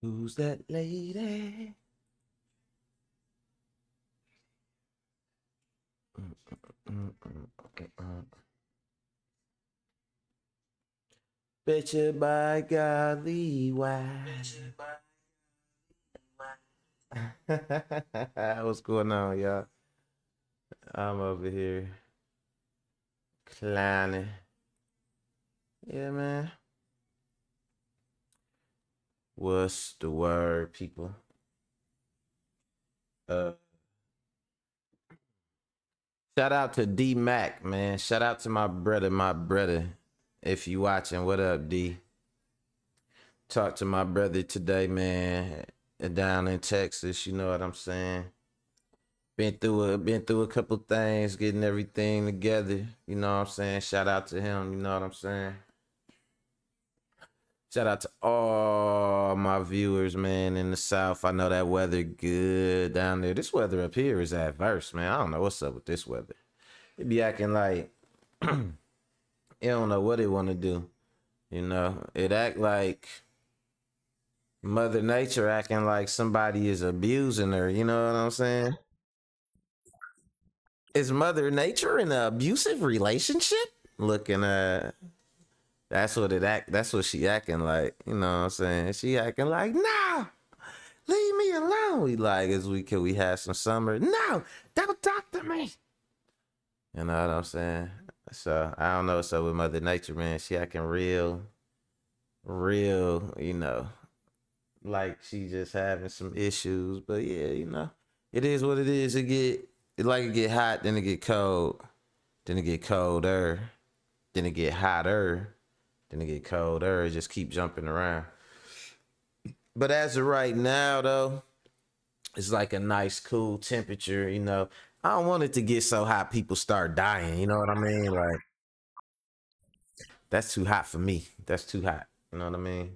Who's that lady? Betcha by golly, why? What's going on, y'all? I'm over here clowning. Yeah, man. What's the word, people? Uh, Shout out to D Mac, man. Shout out to my brother, If you watching, what up, D? Talk to my brother today, man. Down in Texas, you know what I'm saying? Been through a couple things, getting everything together. You know what I'm saying? Shout out to him. You know what I'm saying? Shout out to all my viewers, man, in the South. I know that weather good down there. This weather up here is adverse, man. I don't know what's up with this weather. It be acting like it don't know what it want to do. You know, it act like Mother Nature acting like somebody is abusing her. You know what I'm saying? Is Mother Nature in an abusive relationship? Looking at that's what it act. That's what she acting like. You know what I'm saying? She acting like, no, leave me alone. We like, can we have some summer? No, don't talk to me. You know what I'm saying? So I don't know what's up with Mother Nature, man. She acting real. You know, like she just having some issues. But yeah, you know, it is what it is. It get hot, then it get cold, then it get colder, then it get hotter, then it get colder. It just keep jumping around. But as of right now, though, it's like a nice, cool temperature. You know, I don't want it to get so hot people start dying. You know what I mean? Like that's too hot for me. That's too hot. You know what I mean?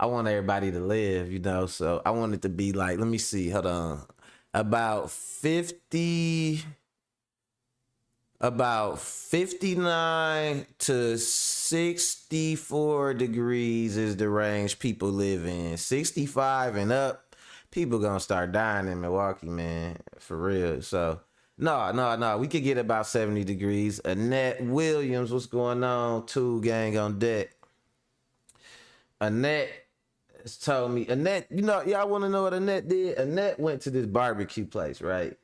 I want everybody to live. You know, so I want it to be like, let me see. Hold on, about 50. About 59 to 64 degrees is the range people live in. 65 and up, people gonna start dying in Milwaukee, man. For real. So, no. We could get about 70 degrees. Annette Williams, what's going on? Two gang on deck. Annette has told me, Annette, you know, y'all wanna know what Annette did? Annette went to this barbecue place, right?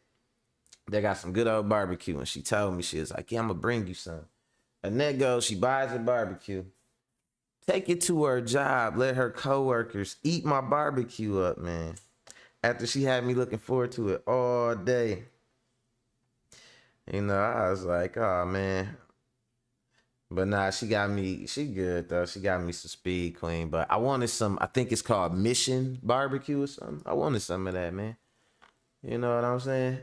They got some good old barbecue, and she told me, she was like, yeah, I'm gonna bring you some. Annette goes, she buys a barbecue, take it to her job, let her coworkers eat my barbecue up, man. After she had me looking forward to it all day. You know, I was like, oh man. But nah, she good though. She got me some speed queen. But I wanted some, I think it's called Mission Barbecue or something. I wanted some of that, man. You know what I'm saying?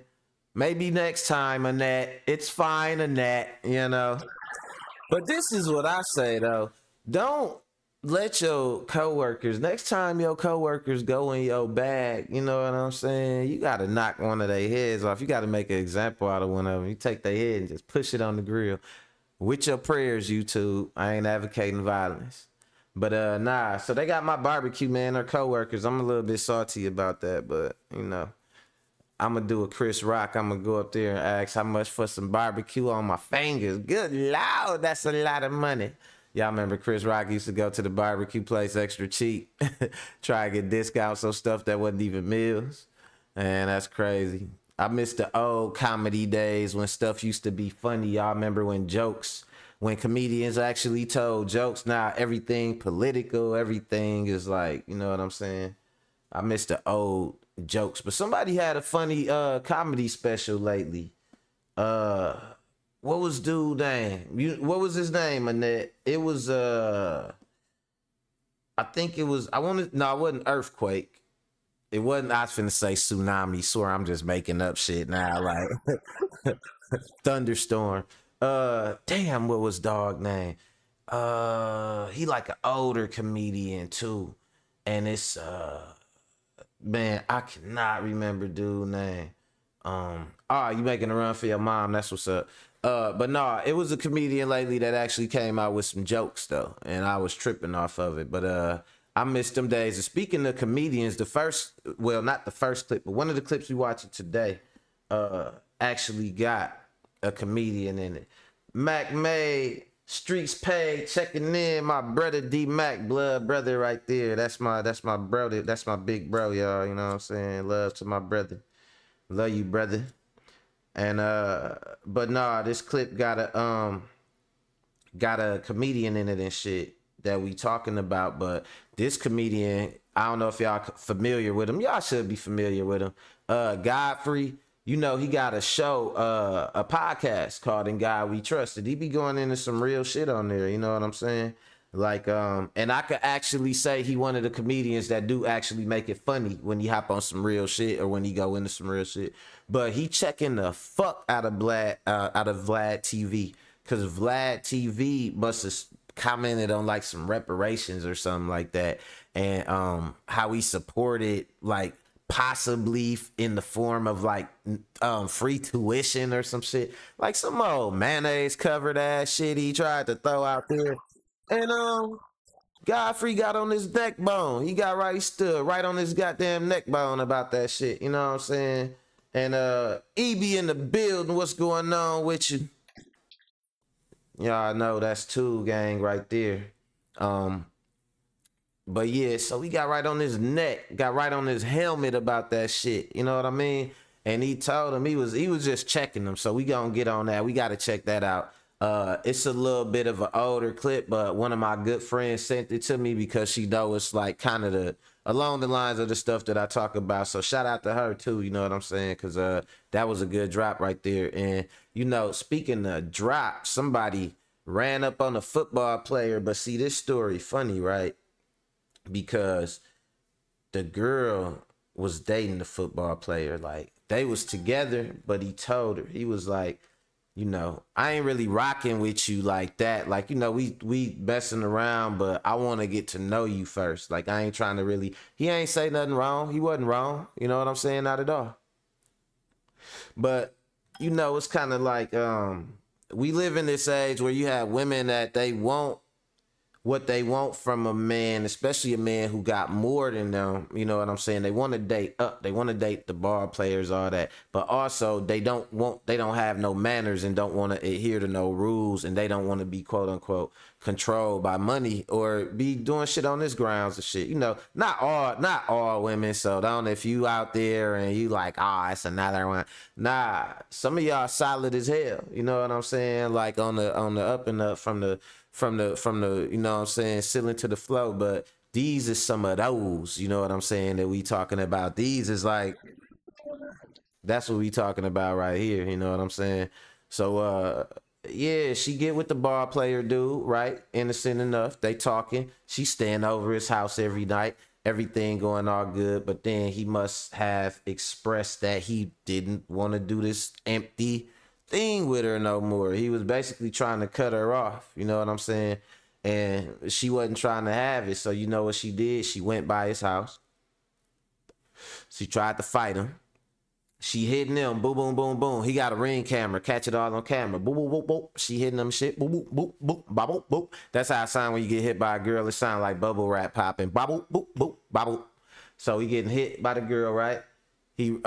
Maybe next time, Annette. It's fine, Annette, you know. But this is what I say though. Don't let your coworkers, next time your coworkers go in your bag, you know what I'm saying? You gotta knock one of their heads off. You gotta make an example out of one of them. You take their head and just push it on the grill. With your prayers, YouTube. I ain't advocating violence. But nah, so they got my barbecue, man, their coworkers. I'm a little bit salty about that, but you know. I'm gonna do a Chris Rock. I'm gonna go up there and ask how much for some barbecue on my fingers. Good Lord, that's a lot of money. Y'all remember Chris Rock used to go to the barbecue place extra cheap, try to get discounts on stuff that wasn't even meals. Man, that's crazy. I miss the old comedy days when stuff used to be funny. Y'all remember when comedians actually told jokes. Now everything political, everything is like, you know what I'm saying? I miss the old jokes. But somebody had a funny comedy special lately. Uh what was dude name? What was his name, Annette? It was I think it was, I wanted, no, it wasn't earthquake. It wasn't, I was finna say tsunami. Swear I'm just making up shit now. Like thunderstorm. Damn, what was dog name? He like an older comedian too. And it's man, I cannot remember dude name. You making a run for your mom? That's what's up. But nah, it was a comedian lately that actually came out with some jokes though, and I was tripping off of it. But I miss them days. And speaking of comedians, the first, well, not the first clip, but one of the clips we watching today, actually got a comedian in it. Mac made streets paid, checking in. My brother D Mac, blood brother right there. That's my brother. That's my big bro, y'all. You know what I'm saying? Love to my brother. Love you, brother. And but nah, this clip got a comedian in it and shit that we talking about. But this comedian, I don't know if y'all familiar with him. Y'all should be familiar with him. Godffrey, you know, he got a show, a podcast called In God We Trusted. He be going into some real shit on there. You know what I'm saying? Like, and I could actually say he one of the comedians that do actually make it funny when he hop on some real shit or when he go into some real shit. But he checking the fuck out of Vlad TV. Cause Vlad TV must have commented on like some reparations or something like that. And how he supported like possibly in the form of like free tuition or some shit. Like some old mayonnaise covered ass shit he tried to throw out there. And Godfrey got on his neck bone. He got right, he stood right on his goddamn neck bone about that shit. You know what I'm saying? And E be in the building. What's going on with you? Y'all know that's two gang right there. Um, but yeah, so he got right on his neck, got right on his helmet about that shit. You know what I mean? And he told him he was just checking him. So we gonna get on that. We gotta check that out. It's a little bit of an older clip, but one of my good friends sent it to me because she know it's like kind of the along the lines of the stuff that I talk about. So shout out to her too, you know what I'm saying? Cause that was a good drop right there. And you know, speaking of drop, somebody ran up on a football player, but see this story funny, right? Because the girl was dating the football player. Like they was together, but he told her, he was like, you know, I ain't really rocking with you like that. Like, you know, we messing around, but I want to get to know you first. Like, I ain't trying to really. He ain't say nothing wrong. He wasn't wrong. You know what I'm saying? Not at all. But you know, it's kind of like we live in this age where you have women that they want what they want from a man, especially a man who got more than them. You know what I'm saying? They want to date up. They want to date the bar players, all that. But also they don't have no manners and don't want to adhere to no rules, and they don't want to be quote unquote controlled by money or be doing shit on this grounds and shit. You know, not all women. So don't, if you out there and you like, it's another one. Nah, some of y'all solid as hell. You know what I'm saying? Like on the up and up from the you know what I'm saying, ceiling to the floor. But these is some of those, you know what I'm saying, that we talking about. These is like, that's what we talking about right here, you know what I'm saying? So yeah, she get with the bar player dude, right? Innocent enough. They talking. She staying over his house every night. Everything going all good, but then he must have expressed that he didn't want to do this empty thing with her no more. He was basically trying to cut her off, you know what I'm saying? And she wasn't trying to have it. So you know what she did? She went by his house. She tried to fight him. She hitting him, boom, boom, boom, boom. He got a ring camera, catch it all on camera. Boop, boop, boop, boop. She hitting them shit, boop, boop, boop, boop, boop, boop, boop. That's how it sound when you get hit by a girl. It sound like bubble wrap popping, boop, boop, boop, boop. So he getting hit by the girl, right? He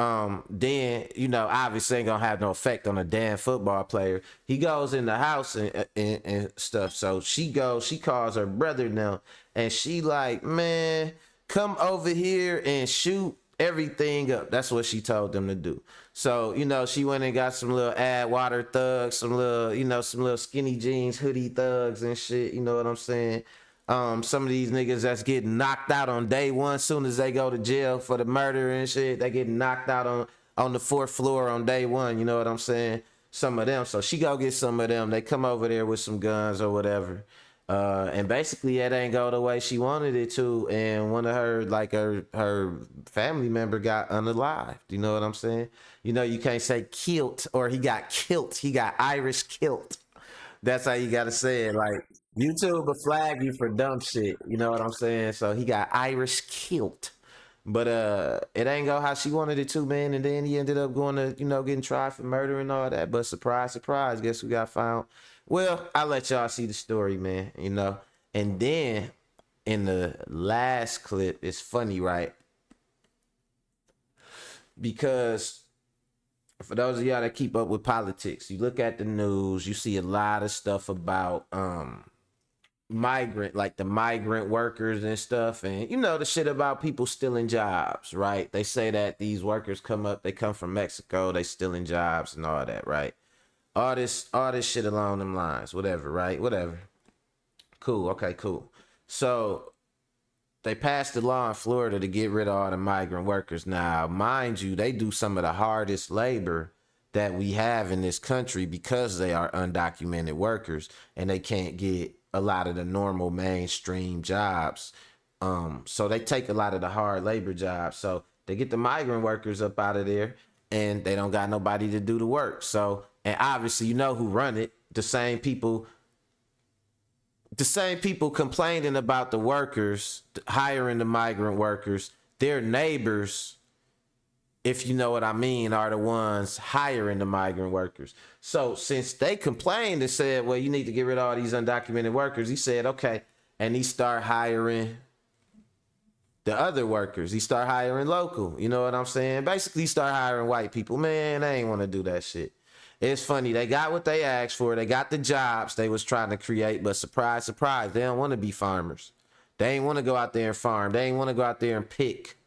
then, you know, obviously ain't gonna have no effect on a damn football player. He goes in the house and stuff. So she calls her brother now, and she like, man, come over here and shoot everything up. That's what she told them to do. So, you know, she went and got some little add water thugs, some little, you know, some little skinny jeans, hoodie thugs and shit, you know what I'm saying? Some of these niggas that's getting knocked out on day one, soon as they go to jail for the murder and shit, they get knocked out on the fourth floor on day one, you know what I'm saying? Some of them. So she go get some of them. They come over there with some guns or whatever. And basically it ain't go the way she wanted it to, and one of her, like her family member got unalived. You know what I'm saying? You know, you can't say kilt or he got kilt. He got Irish kilt. That's how you gotta say it. Like, YouTube will flag you for dumb shit. You know what I'm saying? So he got Irish kilt. But it ain't go how she wanted it to, man. And then he ended up going to, you know, getting tried for murder and all that. But surprise, surprise, guess who got found? Well, I'll let y'all see the story, man, you know. And then in the last clip, it's funny, right? Because for those of y'all that keep up with politics, you look at the news, you see a lot of stuff about the migrant workers and stuff, and you know the shit about people stealing jobs, right? They say that these workers they come from Mexico, they stealing jobs and all that, right? All this shit along them lines, whatever, right? Whatever. Cool, okay, cool. So they passed a law in Florida to get rid of all the migrant workers. Now, mind you, they do some of the hardest labor that we have in this country because they are undocumented workers and they can't get a lot of the normal mainstream jobs. So they take a lot of the hard labor jobs. So they get the migrant workers up out of there and they don't got nobody to do the work. So, and obviously you know who run it, the same people complaining about the workers, hiring the migrant workers, their neighbors, if you know what I mean, are the ones hiring the migrant workers. So since they complained and said, well, you need to get rid of all these undocumented workers, he said, okay. And he started hiring the other workers. He started hiring local. You know what I'm saying? Basically, he started hiring white people. Man, they ain't want to do that shit. It's funny. They got what they asked for. They got the jobs they was trying to create, but surprise, surprise, they don't want to be farmers. They ain't want to go out there and farm. They ain't want to go out there and pick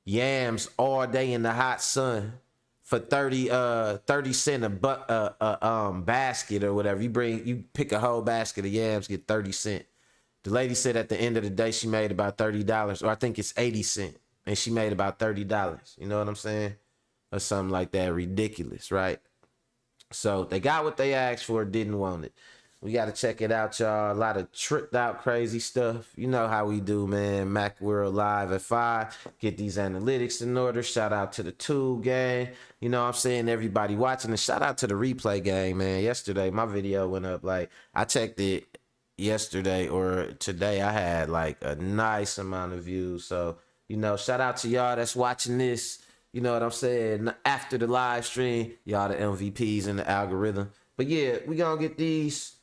yams all day in the hot sun for 30 cent a basket or whatever. You pick a whole basket of yams, get 30 cent. The lady said at the end of the day she made about $30, or I think it's 80 cent, and she made about $30. You know what I'm saying? Or something like that. Ridiculous, right? So they got what they asked for, didn't want it. We got to check it out, y'all. A lot of tricked out crazy stuff. You know how we do, man. Mac World Live at 5. Get these analytics in order. Shout out to the Tool gang. You know what I'm saying? Everybody watching. And shout out to the replay gang, man. Yesterday, my video went up. Like, I checked it yesterday or today. I had like a nice amount of views. So, you know, shout out to y'all that's watching this. You know what I'm saying? After the live stream, y'all the MVPs in the algorithm. But yeah, we gonna get these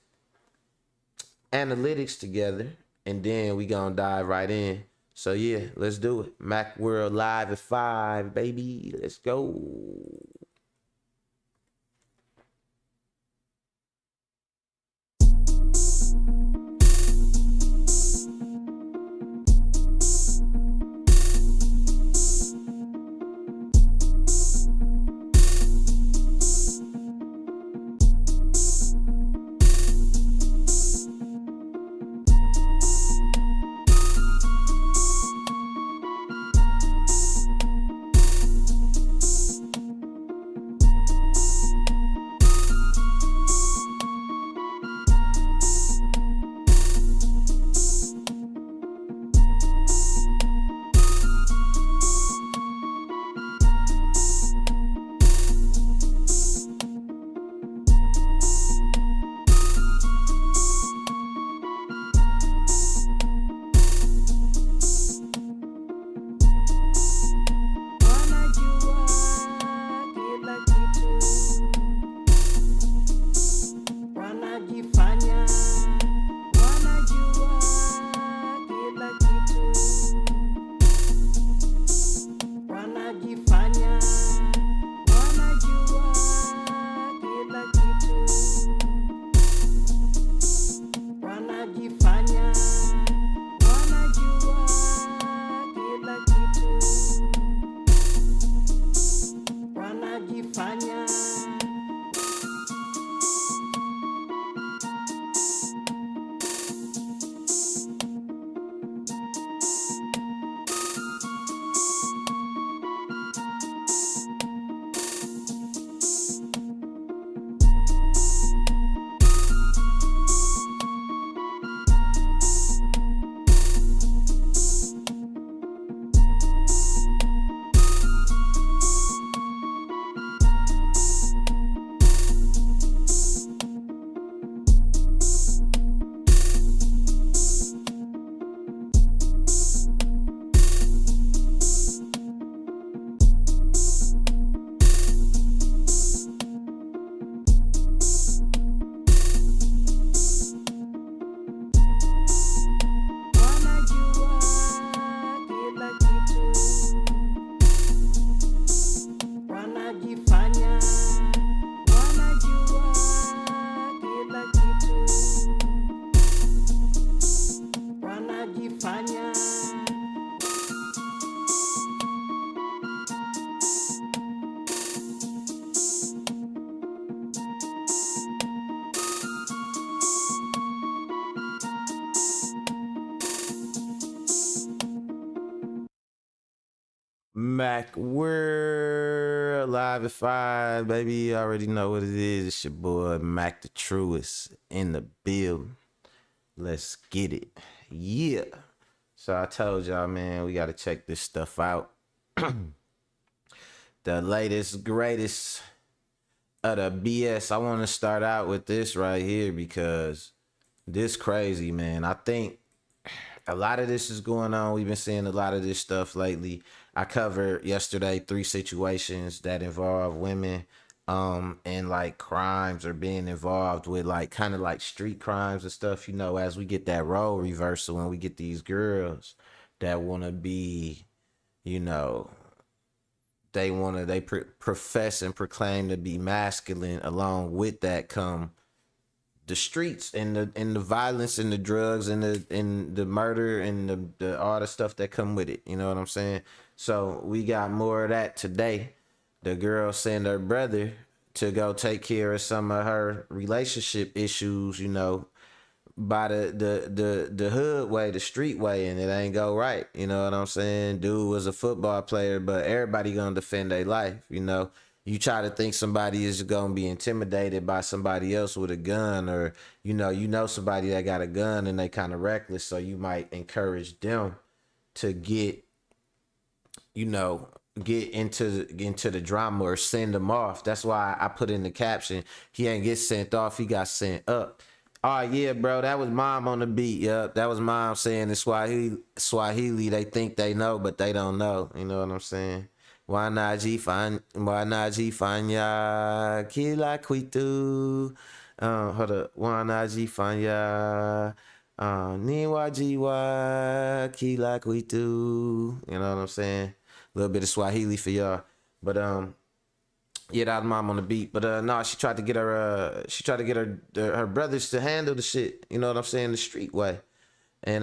analytics together and then we gonna dive right in. So yeah, let's do it. Mac World Live at 5, baby. Let's go. Mac, we're alive at 5, baby. You already know what it is. It's your boy Mac the Truest in the building. Let's get it. Yeah. So I told y'all, man, we gotta check this stuff out. The latest, greatest of the BS. I want to start out with this right here because this crazy, man. I think a lot of this is going on. We've been seeing a lot of this stuff lately. I covered yesterday 3 situations that involve women and like crimes or being involved with like kind of like street crimes and stuff, you know, as we get that role reversal and we get these girls that want to be, you know, they profess and proclaim to be masculine. Along with that come the streets and the violence and the drugs and the murder and the all the stuff that come with it. You know what I'm saying? So we got more of that today. The girl sent her brother to go take care of some of her relationship issues, you know, by the hood way, the street way, and it ain't go right. You know what I'm saying? Dude was a football player, but everybody gonna defend their life, you know. You try to think somebody is gonna be intimidated by somebody else with a gun, or you know somebody that got a gun and they kind of reckless, so you might encourage them to get into the drama or send them off. That's why I put in the caption, he ain't get sent off, he got sent up. Oh yeah, bro, that was mom on the beat. Yup, that was mom saying in Swahili. They think they know, but they don't know. You know what I'm saying? Wanajifanya kila kwitu. Hold up. Wanajifanya niwajiwa kila kwitu. You know what I'm saying? A little bit of Swahili for y'all, but yeah, that was mom on the beat. But no, she tried to get her her brothers to handle the shit, you know what I'm saying, the street way. And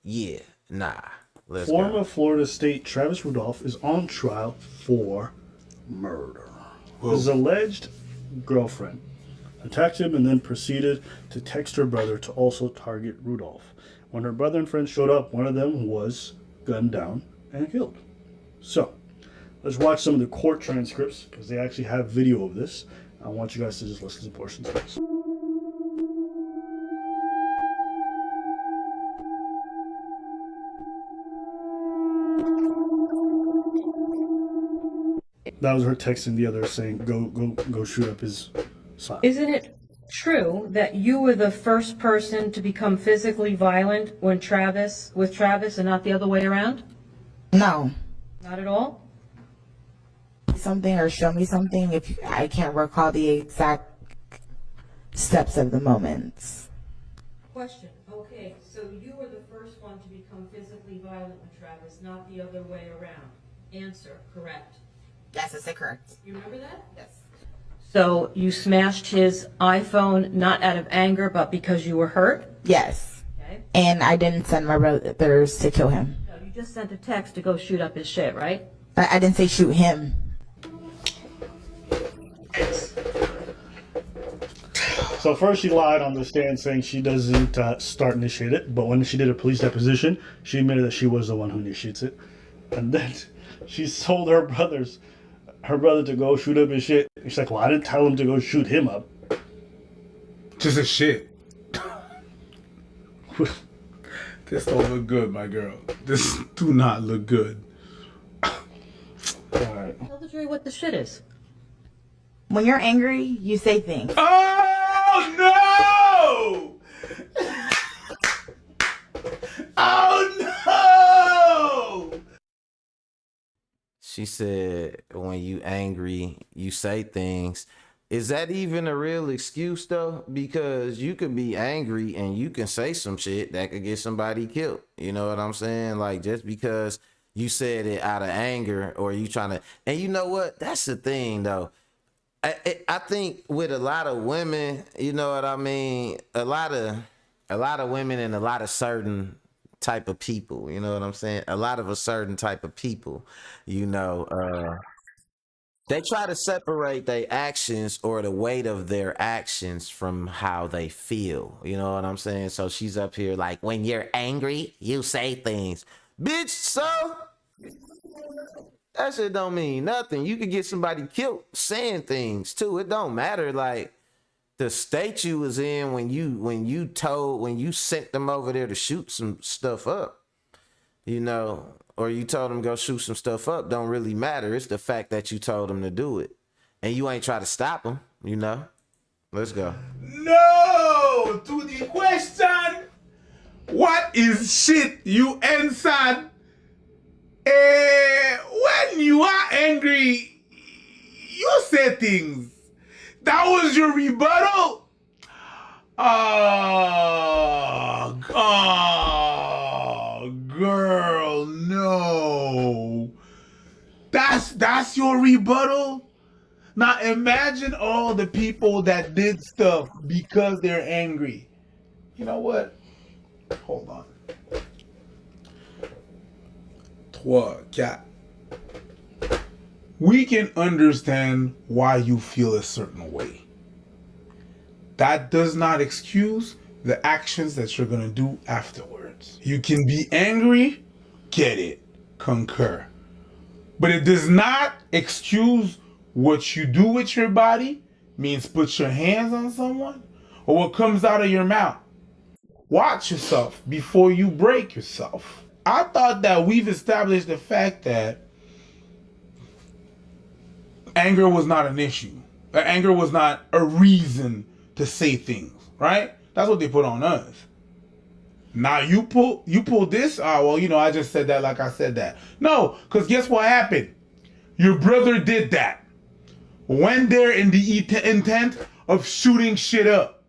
yeah, nah. Former Florida State Travis Rudolph is on trial for murder. Whoa. His alleged girlfriend attacked him and then proceeded to text her brother to also target Rudolph. When her brother and friends showed up, one of them was gunned down and killed. So let's watch some of the court transcripts because they actually have video of this. I want you guys to just listen to portions of this. That was her texting the other saying, go shoot up his son. Isn't it true that you were the first person to become physically violent with Travis and not the other way around? No. Not at all? Something or show me something if I can't recall the exact steps of the moments. Question. Okay, so you were the first one to become physically violent with Travis, not the other way around. Answer. Correct. Yes, is it correct? You remember that? Yes. So you smashed his iPhone not out of anger, but because you were hurt? Yes. Okay. And I didn't send my brothers to kill him. No, you just sent a text to go shoot up his shit, right? I didn't say shoot him. So first she lied on the stand saying she doesn't start initiate it, but when she did a police deposition, she admitted that she was the one who initiates it. And then she told her brother to go shoot up his shit. She's like, well, I didn't tell him to go shoot him up. Just a shit. This don't look good, my girl. This do not look good. Alright. Tell the jury what the shit is. When you're angry, you say things. Oh no! Oh no! She said, when you angry, you say things. Is that even a real excuse though? Because you could be angry and you can say some shit that could get somebody killed. You know what I'm saying? Like, just because you said it out of anger or you trying to, and you know what? That's the thing though. I think with a lot of women, you know what I mean? A lot of women and a lot of certain type of people, you know what I'm saying? A lot of a certain type of people, you know, they try to separate their actions or the weight of their actions from how they feel. You know what I'm saying? So she's up here like, when you're angry, you say things. Bitch, so That shit don't mean nothing. You could get somebody killed saying things too. It don't matter. Like the state you was in when you sent them over there to shoot some stuff up, you know, or you told them go shoot some stuff up, don't really matter. It's the fact that you told them to do it, and you ain't try to stop them. You know. Let's go. No, to the question. What is shit you answered? When you are angry, you say things. That was your rebuttal? Oh, girl, no. That's your rebuttal? Now imagine all the people that did stuff because they're angry. You know what? Hold on. 3, 4. We can understand why you feel a certain way. That does not excuse the actions that you're going to do afterwards. You can be angry, get it, concur. But it does not excuse what you do with your body, means put your hands on someone, or what comes out of your mouth. Watch yourself before you break yourself. I thought that we've established the fact that anger was not an issue. Anger was not a reason to say things, right? That's what they put on us. Now you pull this, well, you know, I just said that like I said that. No, because guess what happened? Your brother did that. Went there in the intent of shooting shit up.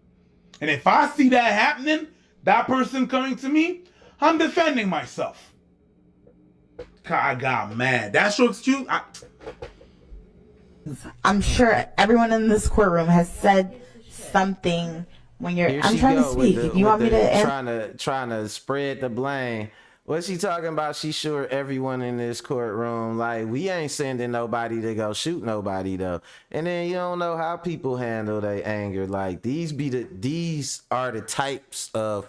And if I see that happening, that person coming to me, I'm defending myself. I got mad. That's your excuse? I'm sure everyone in this courtroom has said something when you're. I'm trying to speak. If you want me to trying to spread the blame. What's she talking about? She sure everyone in this courtroom, like, we ain't sending nobody to go shoot nobody though. And then you don't know how people handle their anger. Like these are the types of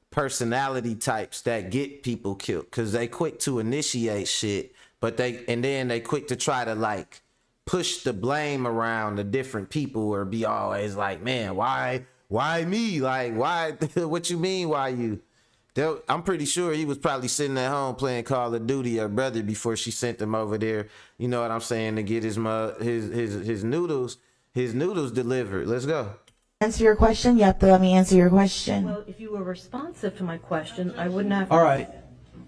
personality types that get people killed because they quick to initiate shit, but then they quick to try to like push the blame around to different people or be always like, man, why me? Like, why? What you mean? Why you? I'm pretty sure he was probably sitting at home playing Call of Duty or brother before she sent him over there. You know what I'm saying? To get his noodles delivered. Let's go. answer your question. You have to let me answer your question. Well, if you were responsive to my question, I wouldn't have. All right.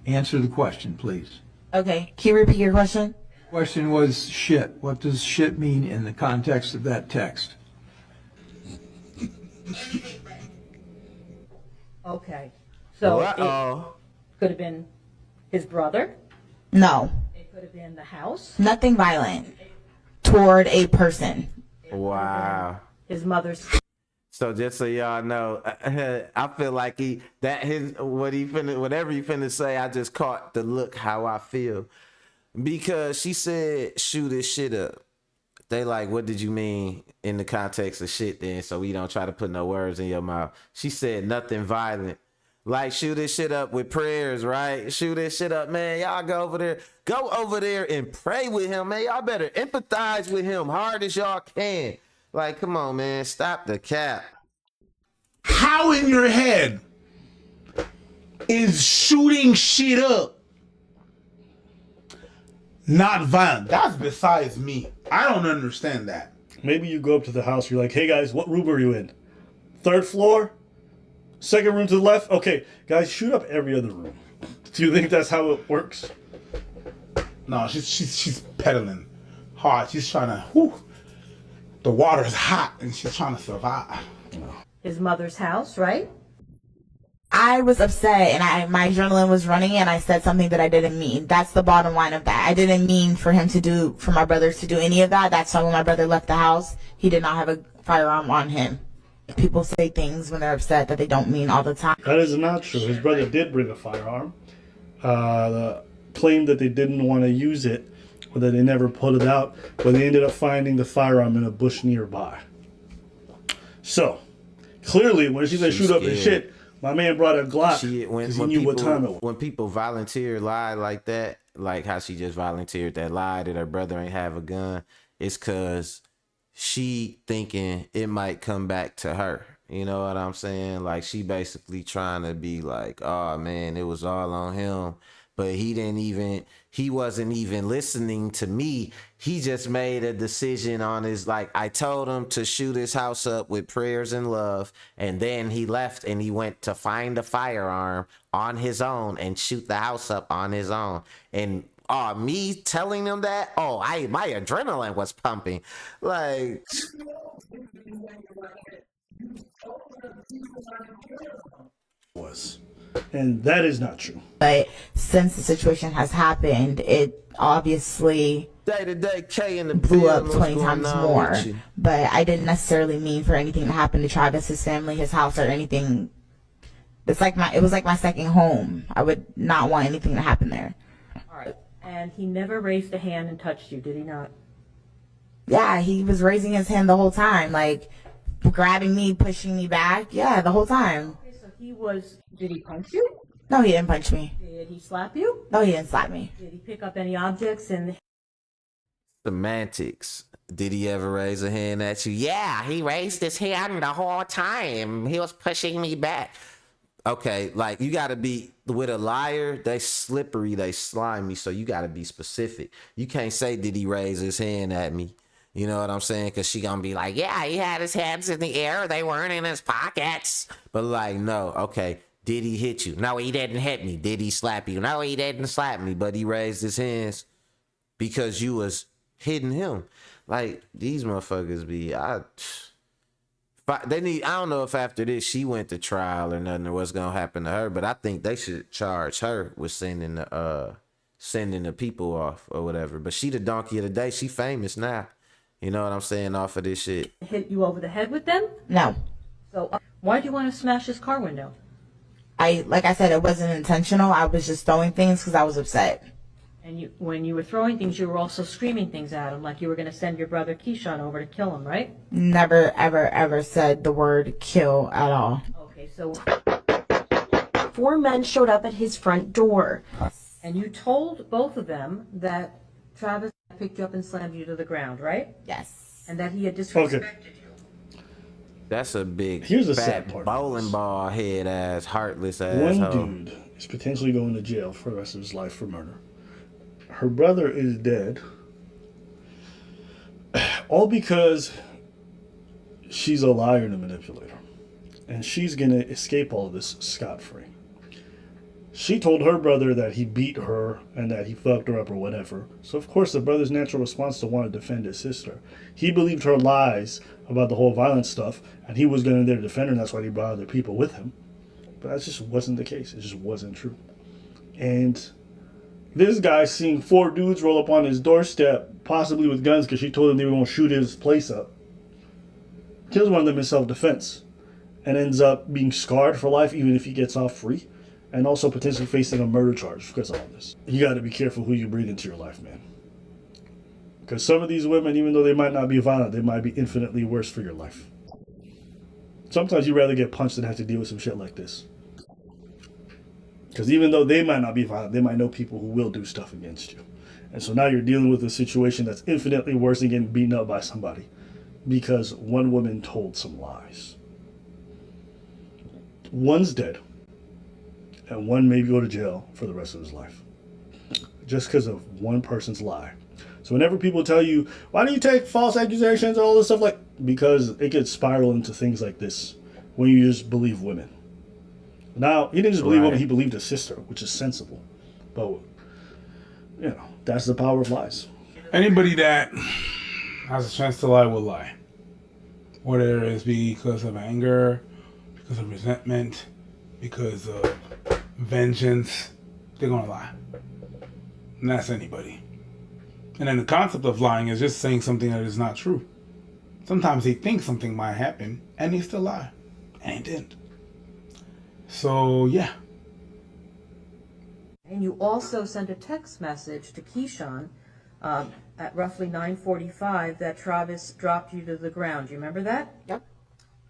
Answer the question, please. Okay. Can you repeat your question? Question was shit. What does shit mean in the context of that text? Okay. So Uh-oh. it could have been his brother. No. It could have been the house. Nothing violent toward a person. Wow. His mother's. So just so y'all know, I feel like whatever he finna say, I just caught the look how I feel. Because she said, shoot this shit up. They like, what did you mean in the context of shit then? So we don't try to put no words in your mouth. She said nothing violent. Like, shoot this shit up with prayers, right? Shoot this shit up, man. Y'all go over there and pray with him, man. Y'all better empathize with him hard as y'all can. Like, come on, man. Stop the cap. How in your head is shooting shit up not violent? That's besides me. I don't understand that. Maybe you go up to the house, you're like, hey guys, what room are you in? 3rd floor? 2nd room to the left? Okay, guys, shoot up every other room. Do you think that's how it works? No, she's pedaling hard. She's trying to, whew, the water is hot and she's trying to survive. His mother's house, right? I was upset and my adrenaline was running and I said something that I didn't mean. That's the bottom line of that. I didn't mean for my brothers to do any of that. That's why when my brother left the house, he did not have a firearm on him. People say things when they're upset that they don't mean all the time. That is not true. His brother did bring a firearm. Claimed that they didn't want to use it or that they never put it out, but they ended up finding the firearm in a bush nearby. So, clearly, when she said shoot up and shit, my man brought a Glock because he knew what time it was. When people volunteer lie like that, like how she just volunteered that lie that her brother ain't have a gun, it's cause she thinking it might come back to her. You know what I'm saying? Like she basically trying to be like, oh man, it was all on him. But he wasn't even listening to me. He just made a decision on his, like, I told him to shoot his house up with prayers and love. And then he left and he went to find a firearm on his own and shoot the house up on his own. And me telling him that, my adrenaline was pumping. Like, Was. And that is not true. But since the situation has happened, it obviously day to day K in the blew up building, 20 what's going times on more. with you? But I didn't necessarily mean for anything to happen to Travis, his family, his house, or anything. It was like my second home. I would not want anything to happen there. All right. And he never raised a hand and touched you, did he not? Yeah, he was raising his hand the whole time, like grabbing me, pushing me back. Yeah, the whole time. Okay, so did he punch you? No, he didn't punch me. Did he slap you? No, he didn't slap me. Did he pick up any objects and Semantics. Did he ever raise a hand at you? Yeah, he raised his hand the whole time. He was pushing me back. Okay, like you gotta be with a liar, they slippery, they slimy, so you gotta be specific. You can't say, did he raise his hand at me? You know what I'm saying? Because she gonna be like, yeah, he had his hands in the air, they weren't in his pockets. But like, no, okay, did he hit you? No, he didn't hit me. Did he slap you? No, he didn't slap me, but he raised his hands because you was hitting him. Like, these motherfuckers be, I don't know if after this she went to trial or nothing or what's gonna happen to her, but I think they should charge her with sending the people off or whatever. But she the donkey of the day. She famous now. You know what I'm saying? Off of this shit. hit you over the head with them? No. So why'd you want to smash his car window? Like I said, it wasn't intentional. I was just throwing things because I was upset. And when you were throwing things, you were also screaming things at him, like you were going to send your brother Keyshawn over to kill him, right? Never, ever, ever said the word kill at all. Okay, so 4 men showed up at his front door. and you told both of them that Travis picked you up and slammed you to the ground, right? Yes. And that he had disrespected you. That's a big, Here's the fat, sad part of bowling this. ball head ass, heartless One asshole. dude is potentially going to jail for the rest of his life for murder. Her brother is dead. All because she's a liar and a manipulator. And she's going to escape all of this scot-free. She told her brother that he beat her and that he fucked her up or whatever. So, of course, the brother's natural response to want to defend his sister. He believed her lies about the whole violence stuff, and he was going in there to defend her, and that's why he brought other people with him. But that just wasn't the case. It just wasn't true. And this guy seeing 4 dudes roll up on his doorstep, possibly with guns because she told him they were going to shoot his place up, kills one of them in self-defense, and ends up being scarred for life even if he gets off free. And also potentially facing a murder charge because of all this. You got to be careful who you breathe into your life, man. Because some of these women, even though they might not be violent, they might be infinitely worse for your life. Sometimes you'd rather get punched than have to deal with some shit like this. Because even though they might not be violent, they might know people who will do stuff against you. And so now you're dealing with a situation that's infinitely worse than getting beaten up by somebody. Because one woman told some lies. One's dead. And one may go to jail for the rest of his life. Just because of one person's lie. So whenever people tell you, why do you take false accusations and all this stuff, because it could spiral into things like this when you just believe women. Now, he didn't just believe women, he believed his sister, which is sensible. But, that's the power of lies. Anybody that has a chance to lie will lie. Whether it's because of anger, because of resentment, because of vengeance, they're gonna lie. And that's anybody. And then the concept of lying is just saying something that is not true. Sometimes they think something might happen and they still lie. And it didn't. So yeah. And you also sent a text message to Keyshawn at roughly 9:45 that Travis dropped you to the ground. Do you remember that? Yep.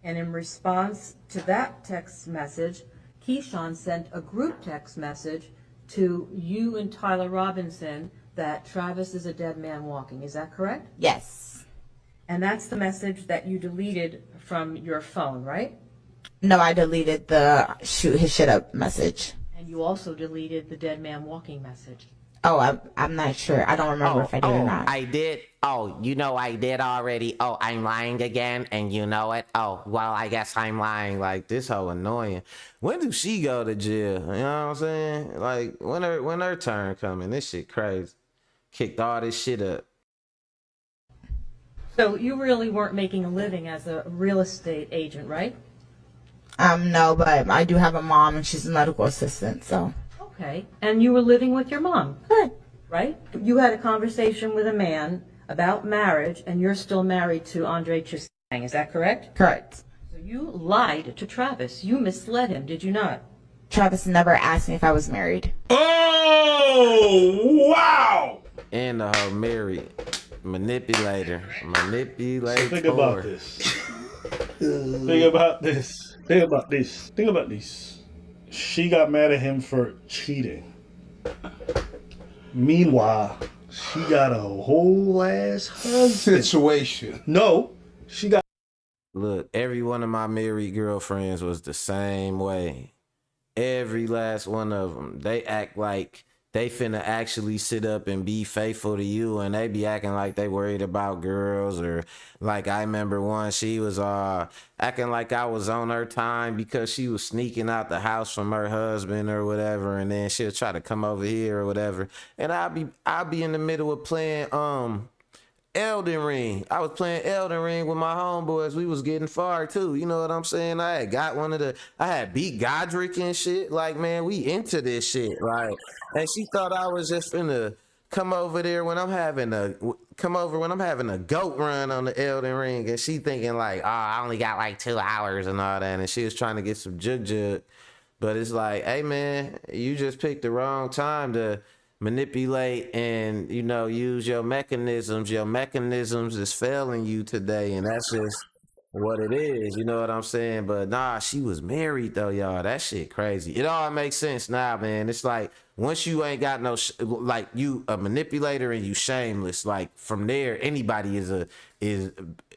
And in response to that text message, Keyshawn sent a group text message to you and Tyler Robinson that Travis is a dead man walking. Is that correct? Yes. And that's the message that you deleted from your phone, right? No, I deleted the shoot his shit up message. And you also deleted the dead man walking message. Oh, I'm not sure. I don't remember if I did or not. I did. Oh, you know I did already. Oh, I'm lying again, and you know it. Oh, well, I guess I'm lying. Like, this hoe annoying. When do she go to jail? You know what I'm saying? Like, when her turn coming? This shit crazy. Kicked all this shit up. So you really weren't making a living as a real estate agent, right? No, but I do have a mom and she's a medical assistant, so. Okay. And you were living with your mom, Good. right? You had a conversation with a man about marriage, and you're still married to Andre Chusang. Is that correct? Correct. So you lied to Travis. You misled him, did you not? Travis never asked me if I was married. Oh, wow. And the hoe married. Manipulator. Manipulator. Think about this. Think about this. Think about this. Think about this. She got mad at him for cheating. Meanwhile, she got a whole ass husband. Situation. No, she got. Look, every one of my married girlfriends was the same way. Every last one of them. They act like they finna actually sit up and be faithful to you, and they be acting like they worried about girls. Or like, I remember one, she was acting like I was on her time because she was sneaking out the house from her husband or whatever, and then she'll try to come over here or whatever. And I'll be in the middle of playing Elden Ring. I was playing Elden Ring with my homeboys. We was getting far too. You know what I'm saying? I had beat Godffrey and shit. Like, man, we into this shit. Like, and she thought I was just finna come over there when I'm having a goat run on the Elden Ring, and she thinking like, oh, I only got like 2 hours and all that, and she was trying to get some jug. But it's like, hey man, you just picked the wrong time to manipulate and, you know, use your mechanisms. Your mechanisms is failing you today, and that's just what it is. You know what I'm saying? But nah, she was married though, y'all. That shit crazy. It all makes sense now, man. It's like, once you ain't got no like, you a manipulator and you shameless, like, from there anybody is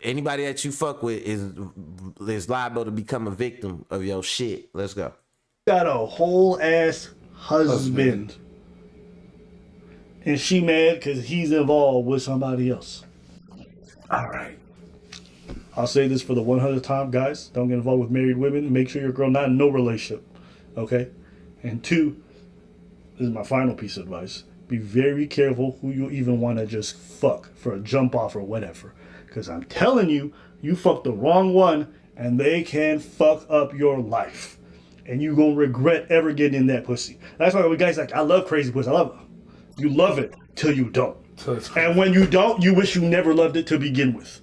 anybody that you fuck with is liable to become a victim of your shit. Let's go. Got a whole ass husband. And she mad because he's involved with somebody else. All right. I'll say this for the 100th time, guys. Don't get involved with married women. Make sure your girl not in no relationship. Okay? And 2, this is my final piece of advice. Be very careful who you even want to just fuck for a jump off or whatever. Because I'm telling you, you fucked the wrong one and they can fuck up your life. And you gonna regret ever getting in that pussy. That's why we guys like, I love crazy pussy. I love it. You love it till you don't. And when you don't, you wish you never loved it to begin with.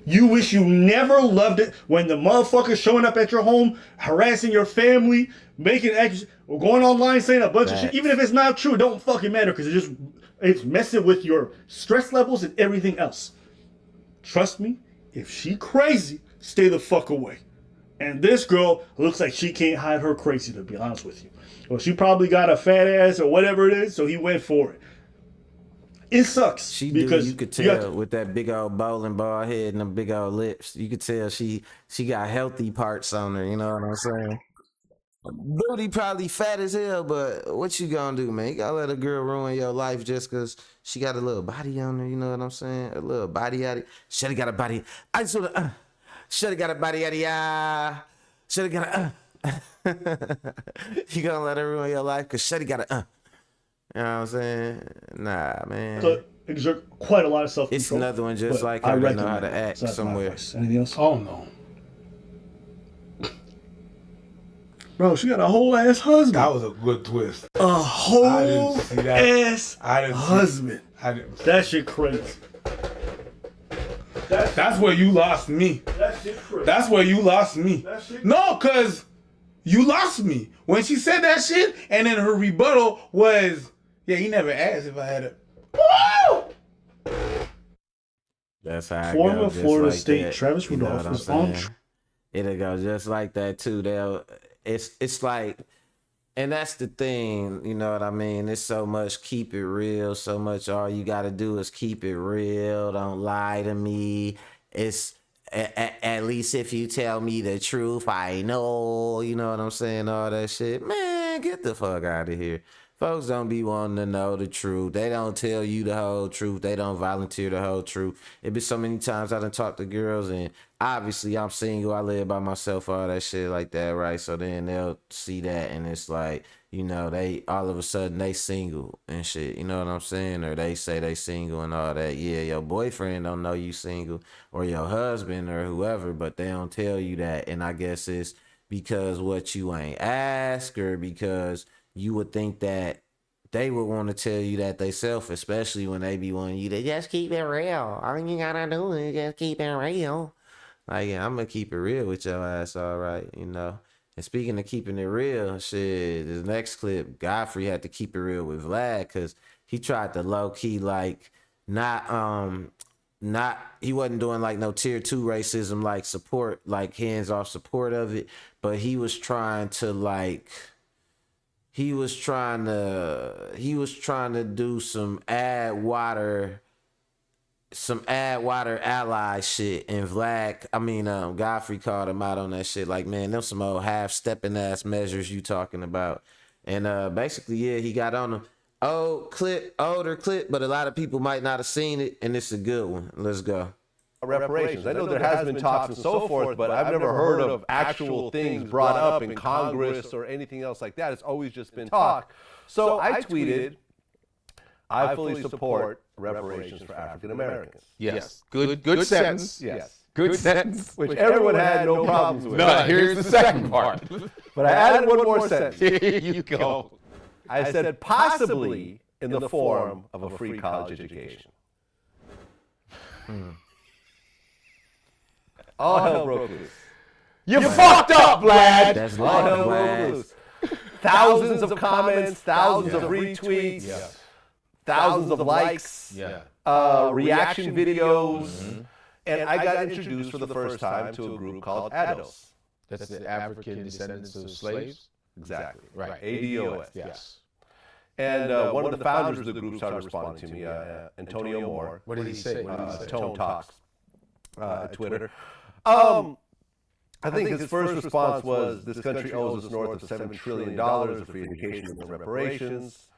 You wish you never loved it when the motherfucker's showing up at your home, harassing your family, making extra, or going online saying a bunch of shit. Even if it's not true, it don't fucking matter because it's messing with your stress levels and everything else. Trust me, if she crazy, stay the fuck away. And this girl looks like she can't hide her crazy, to be honest with you. Well, she probably got a fat ass or whatever it is, so he went for it. It sucks. Because you could tell with that big old bowling ball head and them big old lips. You could tell she got healthy parts on her. You know what I'm saying? Booty probably fat as hell, but what you gonna do, man? You gotta let a girl ruin your life just because she got a little body on her. You know what I'm saying? A little body out of it. Shoulda got a body. I just wanna. Shoulda got a body out of ya. Shoulda got a. You gonna let her ruin your life because shoulda got a. You know what I'm saying? Nah, man. So exert quite a lot of self-control. It's another one just like her to know how to act somewhere. Anything else? Oh no. Bro, she got a whole ass husband. That was a good twist. A whole see that. ass husband. That shit crazy. That's where you lost me. That shit crazy. That's where you lost me. No, cause you lost me when she said that shit, and then her rebuttal was, "Yeah, you never asked if I had a." Woo! That's how I Former go, just Florida like State that. Travis You know Rudolph what I'm is on. saying? It'll go just like that too. It's like And that's the thing, you know what I mean? It's so much keep it real, so much all you got to do is keep it real. Don't lie to me. It's at least if you tell me the truth, I know, you know what I'm saying? All that shit. Man, get the fuck out of here. Folks don't be wanting to know the truth. They don't tell you the whole truth. They don't volunteer the whole truth. It be so many times I done talked to girls, and obviously I'm single. I live by myself, all that shit like that, right? So then they'll see that, and it's like, you know, they all of a sudden they single and shit. You know what I'm saying? Or they say they single and all that. Yeah, your boyfriend don't know you single, or your husband or whoever, but they don't tell you that. And I guess it's because what you ain't asked, or because you would think that they would want to tell you that they self, especially when they be wanting you to just keep it real. All you gotta do is just keep it real. Like, yeah, I'm gonna keep it real with your ass, all right, you know. And speaking of keeping it real, shit, this next clip, Godffrey had to keep it real with Vlad because he tried to low key like not he wasn't doing like no tier 2 racism, like support, like hands off support of it, but he was trying to like. He was trying to do some add water ally shit, and Godffrey called him out on that shit. Like, man, them some old half-stepping ass measures you talking about. And basically, yeah, he got on him. Older clip, but a lot of people might not have seen it, and it's a good one. Let's go. Reparations. I know there has been talks and so forth, but I've never heard of actual things brought up in Congress or anything else like that. It's always just been talk. So I tweeted, I fully support reparations for African Americans. Yes. Good sentence. Yes. Good sentence. Which everyone had no problems with. No, here's the second part. But I added one more sentence. Here you go. I said possibly in the form of a free college education. All hell broke loose. You fucked up, Vlad. That's All like hell broke Vlad. loose. Thousands of comments, thousands of retweets, thousands of likes, reaction videos, and I got introduced for the first time to a group called ADOS. That's the African descendants of slaves? Exactly. Right. ADOS. Yes. And one of the founders of the group started responding to me, Antonio Moore. What did he say? Tone Talks, Twitter. I think his first response was, this country owes us north of $7 trillion of free education and reparations.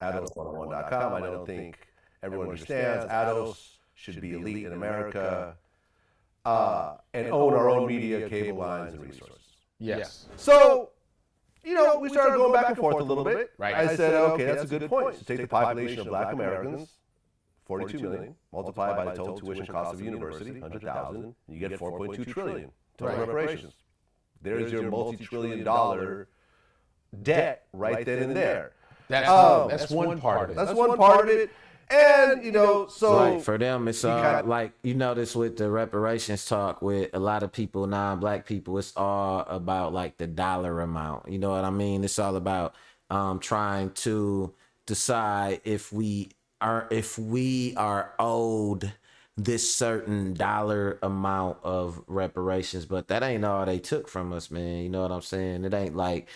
ADOS101.com. I don't think everyone understands. ADOS should be elite in America and own our own media, cable lines, and resources. Yes. So, you know, we started going back and forth a little bit. Right. I said, okay, that's a good point. So take the population of black Americans, 42 million, multiply by the total tuition cost of a university, 100,000, and you get 4.2 trillion total reparations. There's your multi-trillion-dollar debt right then and there. That's one part of it. That's one part of it. And, you know, so... Right, for them, it's all like, you notice with the reparations talk with a lot of people, non-black people, it's all about like the dollar amount. You know what I mean? It's all about trying to decide if we are owed this certain dollar amount of reparations, but that ain't all they took from us, man. You know what I'm saying? It ain't like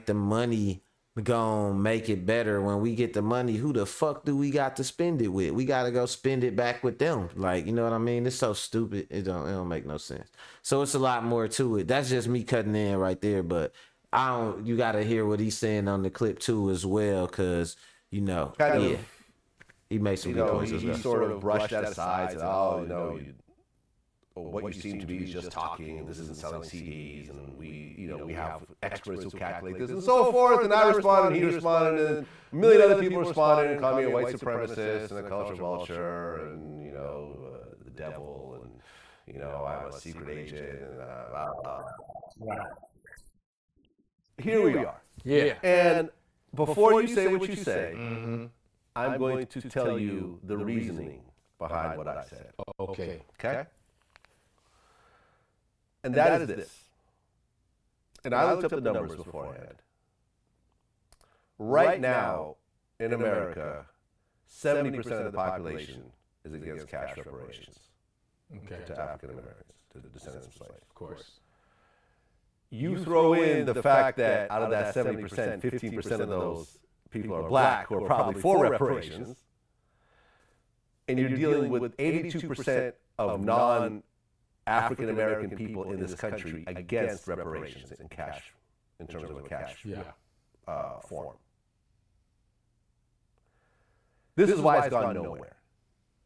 the money gonna make it better. When we get the money, who the fuck do we got to spend it with? We gotta go spend it back with them. Like, you know what I mean? It's so stupid. It don't make no sense. So it's a lot more to it. That's just me cutting in right there, but you gotta hear what he's saying on the clip too as well, cause you know, he makes some good points as well. He sort of brushed that aside, said, what you seem to be is just talking, this isn't selling CDs, and we have experts who calculate this and so forth. And I responded, he responded, and a million other people responded and called me a white supremacist and a culture vulture and, the devil and, I'm a secret agent and blah, blah, blah. Here we are. Yeah. And before you say what you say, I'm going to tell you the reasoning behind what I said. Okay. Okay? And that is this. And I looked up the numbers beforehand. Right now, in America, 70% of the population is against cash reparations to African Americans, to the descendants of slaves. Of course. you throw in the fact that out of that 70%, 15% of those people are black who are probably for reparations, and you're dealing with 82% of non-African American people in this country against reparations in cash, in terms of a cash form. This is why it's gone nowhere.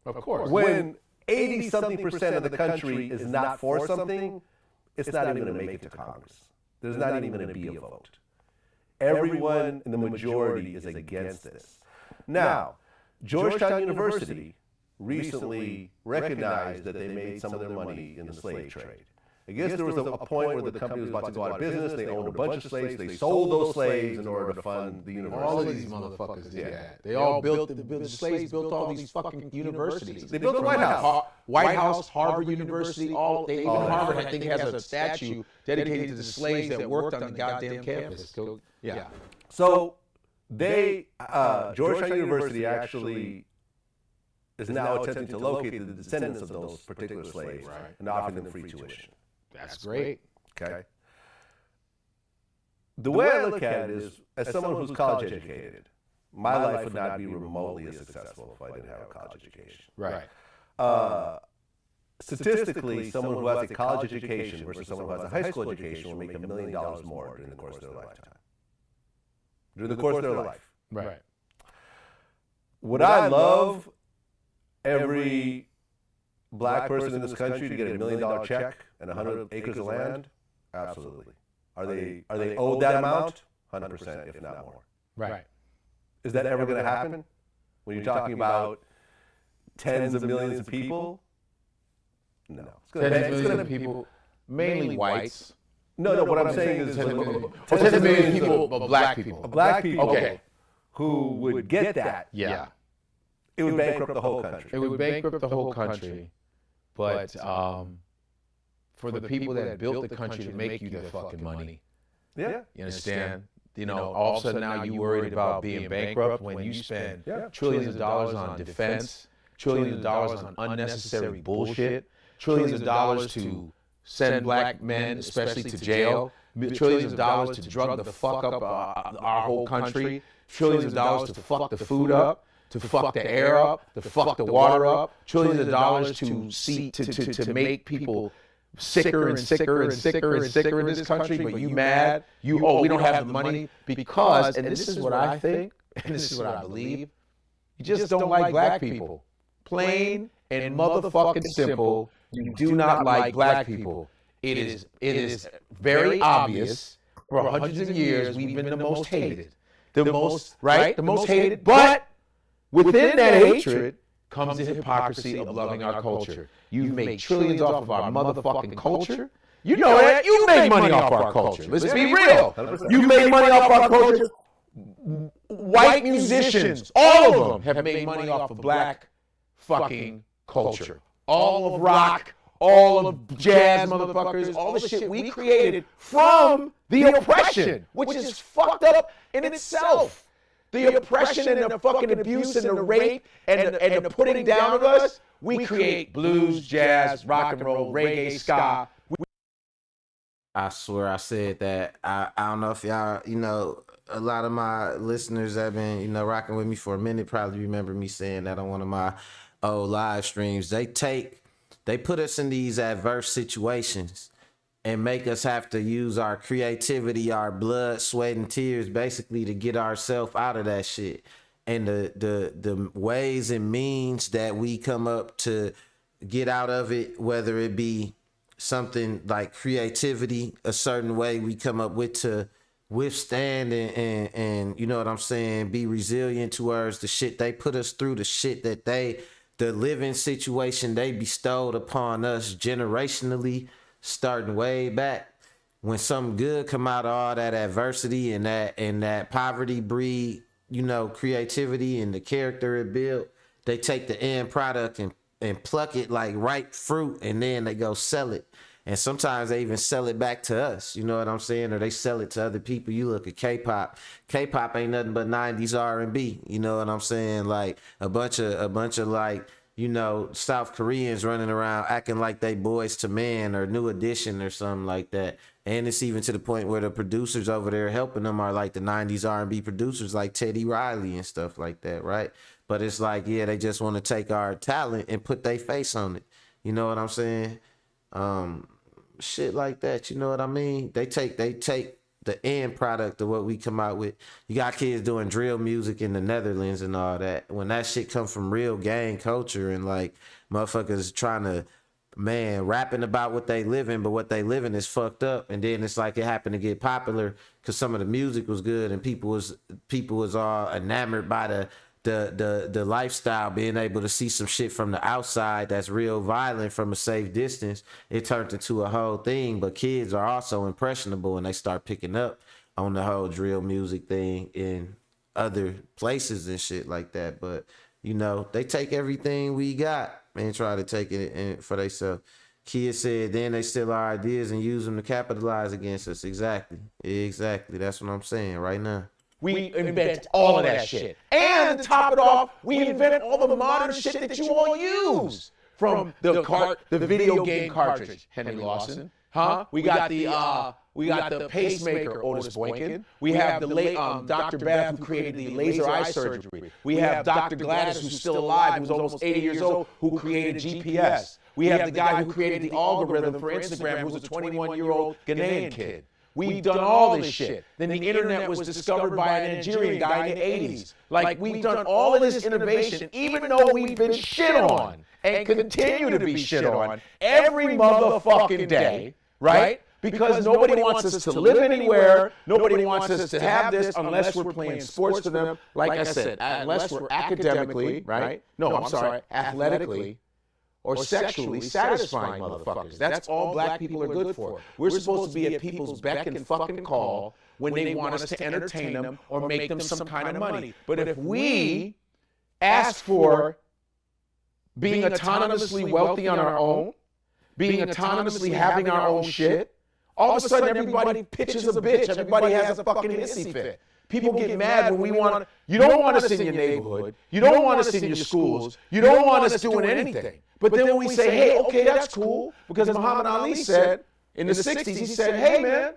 Of course. When 80-something% of the country is not for something, it's not even going to make it to Congress. There's not even going to be a vote. Everyone in the majority is against this. Now, Georgetown University recently recognized that they made some of their money in the slave trade. I guess there was a point where the company was about to go out of business. They owned a bunch of slaves. They sold those slaves in order to fund the university. All of these motherfuckers did that. They all built, the slaves built all these fucking universities. They built the White House. White House, Harvard University, even Harvard, I think, has a statue dedicated to the slaves that worked on the goddamn campus. Yeah. So they, Georgetown University actually is now attempting to locate the descendants of those particular slaves and offering them free tuition. That's great. Okay. The way I look at it is, as someone who's college educated, my life would not be remotely as successful if I didn't have a college education. Right. Statistically, someone who has a college education versus someone who has a high school education will make $1 million more during the course of their lifetime. During the course of their life. Right. Would I love every black person in this country to get $1 million check and 100 acres of land? Absolutely. Are they owed that amount? 100%, if not more. Right. Is that ever going to happen? When you're talking about tens of millions of people? No. Tens of millions of people, mainly whites. No, what I'm saying is tens of millions of people, but black people. Black people Okay. who would get that. Yeah. It would bankrupt the whole country. It would bankrupt the whole country. But for the people that built the country to make you their fucking money, Yeah. you understand? You know, all of a sudden now you worried about being bankrupt when you spend trillions of dollars on defense, trillions of dollars on unnecessary bullshit, trillions of dollars to send black men, especially to jail, trillions of dollars to drug the fuck up our whole country, trillions of dollars to fuck the food up, to fuck the air up, to fuck the water up, trillions of dollars to make people sicker and sicker and sicker and sicker in this country, but you mad, we don't have the money because, and this is what I think, and this is what I believe, you just don't like black people. Plain and motherfucking simple, you do not like black people. It is very obvious. For hundreds of years, we've been the most hated. The most hated, but within that hatred comes the hypocrisy of loving our culture. You've made trillions off of our motherfucking culture. You know that. You make money off our culture. Let's be real. You made money off our culture. White musicians, all of them have made money off of black fucking culture. All of rock, all of jazz motherfuckers, all the shit we created from the oppression, which is fucked up in itself. The oppression and the fucking abuse and the rape and the putting down of us, we create blues, jazz, rock and roll, reggae, ska. I swear I said that. I don't know if y'all, a lot of my listeners have been, rocking with me for a minute, probably remember me saying that on one of my old live streams. They put us in these adverse situations and make us have to use our creativity, our blood, sweat, and tears, basically, to get ourselves out of that shit. And the ways and means that we come up to get out of it, whether it be something like creativity, a certain way we come up with to withstand and you know what I'm saying, be resilient towards the shit they put us through, the shit that the living situation they bestowed upon us generationally, starting way back. When something good come out of all that adversity and that poverty breed, creativity and the character it built, they take the end product and pluck it like ripe fruit, and then they go sell it. And sometimes they even sell it back to us, you know what I'm saying? Or they sell it to other people. You look at K-pop. K-pop ain't nothing but 90s R&B, you know what I'm saying? Like a bunch of like you know, South Koreans running around acting like they Boys to Men or New Edition or something like that. And it's even to the point where the producers over there helping them are like the 90s R&B producers like Teddy Riley and stuff like that, right? But it's like, yeah, they just want to take our talent and put their face on it. You know what I'm saying? Shit like that, you know what I mean? They take the end product of what we come out with. You got kids doing drill music in the Netherlands and all that. When that shit come from real gang culture and like motherfuckers trying to, man, rapping about what they living, but what they living is fucked up. And then it's like it happened to get popular because some of the music was good and people was all enamored by the lifestyle, being able to see some shit from the outside that's real violent from a safe distance. It turned into a whole thing. But kids are also impressionable and they start picking up on the whole drill music thing in other places and shit like that. But you know, they take everything we got and try to take it in for themselves. Kids said then they steal our ideas and use them to capitalize against us. Exactly. That's what I'm saying right now. We invent all of that shit. And to top it off, we invent all the modern shit that you all use. From the video game cartridge, Henry Lawson. Huh? We got the pacemaker, Otis Boykin. We have the late Dr. Bath, who created the laser eye surgery. We have Dr. Gladys, who's still alive, who's almost 80 years old, who created GPS. We have the guy who created the algorithm for Instagram, who's a 21-year-old Ghanaian kid. We've done all this shit. Then the internet was discovered by a Nigerian guy in the 80s. Like, we've done all of this innovation, even though we've been shit on and continue to be shit on every motherfucking day, right? Because nobody wants us to live anywhere. Nobody wants us to have this unless we're playing sports for them. Like I said, unless we're academically, right? No, I'm sorry, athletically or sexually satisfying motherfuckers. That's all black people are good for. We're supposed to be at people's beck and fucking call when they want us to entertain them or make them some kind of money. But if we ask for being autonomously wealthy on our own, being autonomously having our own shit, all of a sudden everybody pitches a bitch. Everybody has a fucking hissy fit. People get mad when we want, you don't want us in your neighborhood. You don't want us in your schools. You don't want us doing anything. But then when we say, hey, okay, that's cool, because Muhammad Ali said in the 60s, he said, hey, man,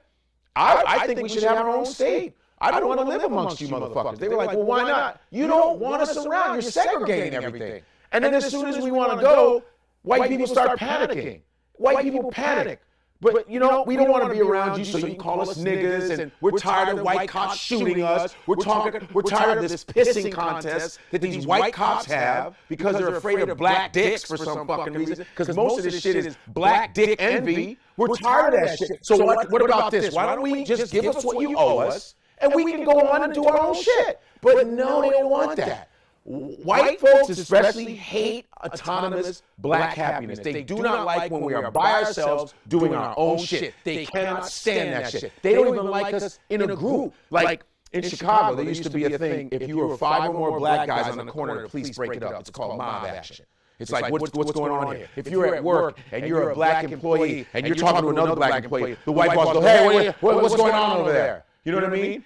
I think we should have our own state. I don't want to live amongst you motherfuckers. They were like, well, why not? You don't want us around. You're segregating everything. And then as soon as we want to go, white people start panicking. White people panic. But, you know, we don't want to be around you, so you call us niggas, and we're tired of white cops shooting us. We're tired of this pissing contest that these white cops have because they're afraid of black dicks for some fucking reason, because most of this shit is black dick envy. We're tired of that shit. So what about this? Why don't we just give us what you owe us, and we can go on and do our own shit? But no, they don't want that. White folks especially hate autonomous black happiness. They do not like when we are by ourselves doing our own shit. They cannot stand that shit. They don't even like us in a group. Like in Chicago, there used to be a thing, if you were 5 or more black guys on the corner, the police break it up. It's called mob action. It's like, what's going on here? If you're at work and you're a black employee and you're talking to another black employee, the white boss goes, hey, what's going on over there? You know what I mean?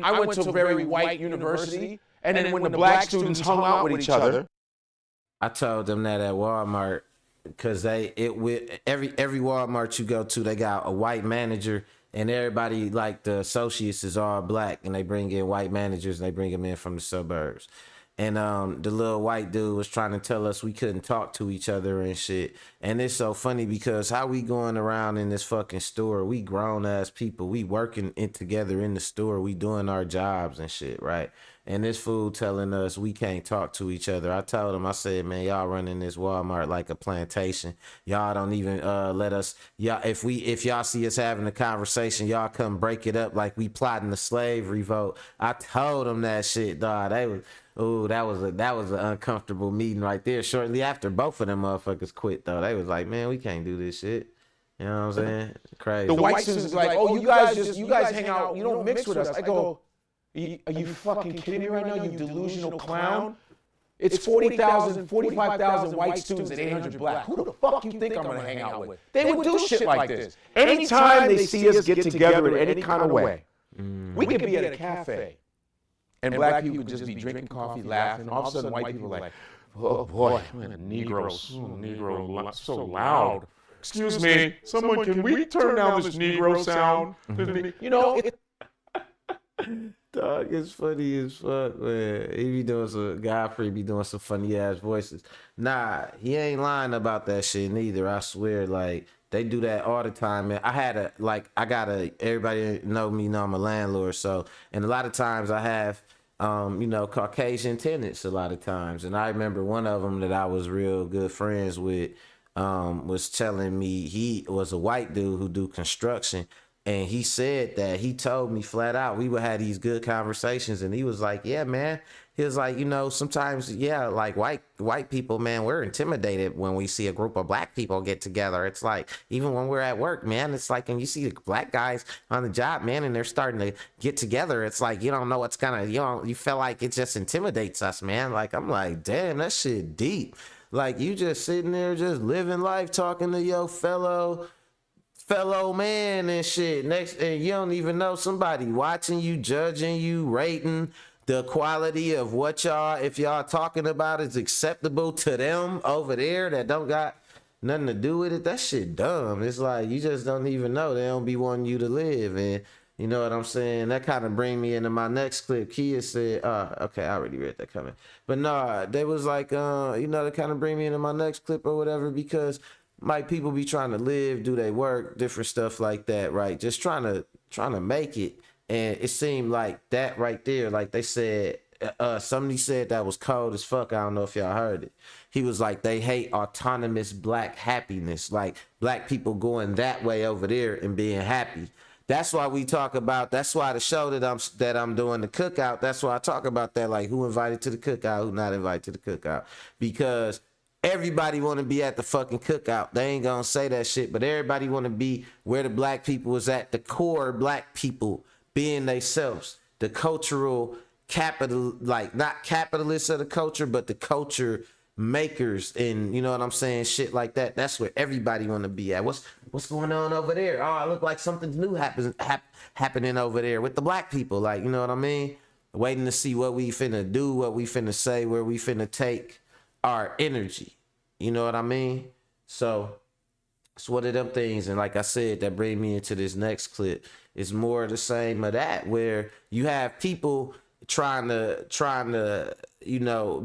I went to a very white university. And then when the black students hung out with each other, I told them that at Walmart, because every Walmart you go to, they got a white manager, and everybody, like the associates, is all black, and they bring in white managers, and they bring them in from the suburbs. And the little white dude was trying to tell us we couldn't talk to each other and shit. And it's so funny because how we going around in this fucking store, we grown ass people, we working together in the store, we doing our jobs and shit, right? And this fool telling us we can't talk to each other. I told him, I said, man, y'all running this Walmart like a plantation. Y'all don't even let us, if y'all see us having a conversation, y'all come break it up like we plotting the slave revolt. I told them that shit, dog. That was an uncomfortable meeting right there. Shortly after, both of them motherfuckers quit, though. They was like, man, we can't do this shit. You know what I'm saying? Crazy. The white students is like, oh, you guys hang out, you don't mix with us. I go, are you fucking kidding me right now, you delusional clown? It's 40,000, 45,000 white students and 800 black. Who the fuck you think I'm gonna hang out with? They would do shit like this. Anytime they see us get together in any kind of way, we could be at a cafe and black people would just be drinking coffee, laughing. All of a sudden, white people are like, oh boy, man, Negro so loud. Excuse me, someone, can we turn down this Negro sound? You know, Dog, it's funny as fuck, man. He be doing Godffrey be doing some funny ass voices. Nah, he ain't lying about that shit neither. I swear, like, they do that all the time, man. Everybody know me, know I'm a landlord, so, and a lot of times I have, Caucasian tenants a lot of times. And I remember one of them that I was real good friends with, was telling me he was a white dude who do construction. And he said that he told me flat out, we would have these good conversations. And he was like, yeah, man. He was like, sometimes, yeah, like white people, man, we're intimidated when we see a group of black people get together. It's like, even when we're at work, man, it's like, and you see the black guys on the job, man, and they're starting to get together. It's like, you don't know what's you feel like it just intimidates us, man. Like, I'm like, damn, that shit deep. Like, you just sitting there, just living life, talking to your fellow man and shit. And you don't even know somebody watching you, judging you, rating the quality of what if y'all talking about is acceptable to them over there that don't got nothing to do with it. That shit dumb. It's like, you just don't even know. They don't be wanting you to live. And you know what I'm saying? That kind of bring me into my next clip. Kia said, okay, I already read that coming. But nah, they was like, that kind of bring me into my next clip or whatever, because like people be trying to live, do their work, different stuff like that, right? Just trying to make it. And it seemed like that right there, like they said, somebody said that was cold as fuck. I don't know if y'all heard it. He was like, they hate autonomous black happiness, like black people going that way over there and being happy. That's why we talk about, that's why the show that I'm doing, the cookout, that's why I talk about that, like who invited to the cookout, who not invited to the cookout. Because everybody want to be at the fucking cookout. They ain't gonna say that shit, but everybody want to be where the black people is at, the core black people being themselves, the cultural capital, like not capitalists of the culture, but the culture makers, and you know what I'm saying, shit like that. That's where everybody want to be at. What's going on over there? Oh, I look like something new happening over there with the black people. Like, you know what I mean? Waiting to see what we finna do, what we finna say, where we finna take our energy. You know what I mean? So it's one of them things. And like I said, that bring me into this next clip. It's more of the same of that, where you have people trying to,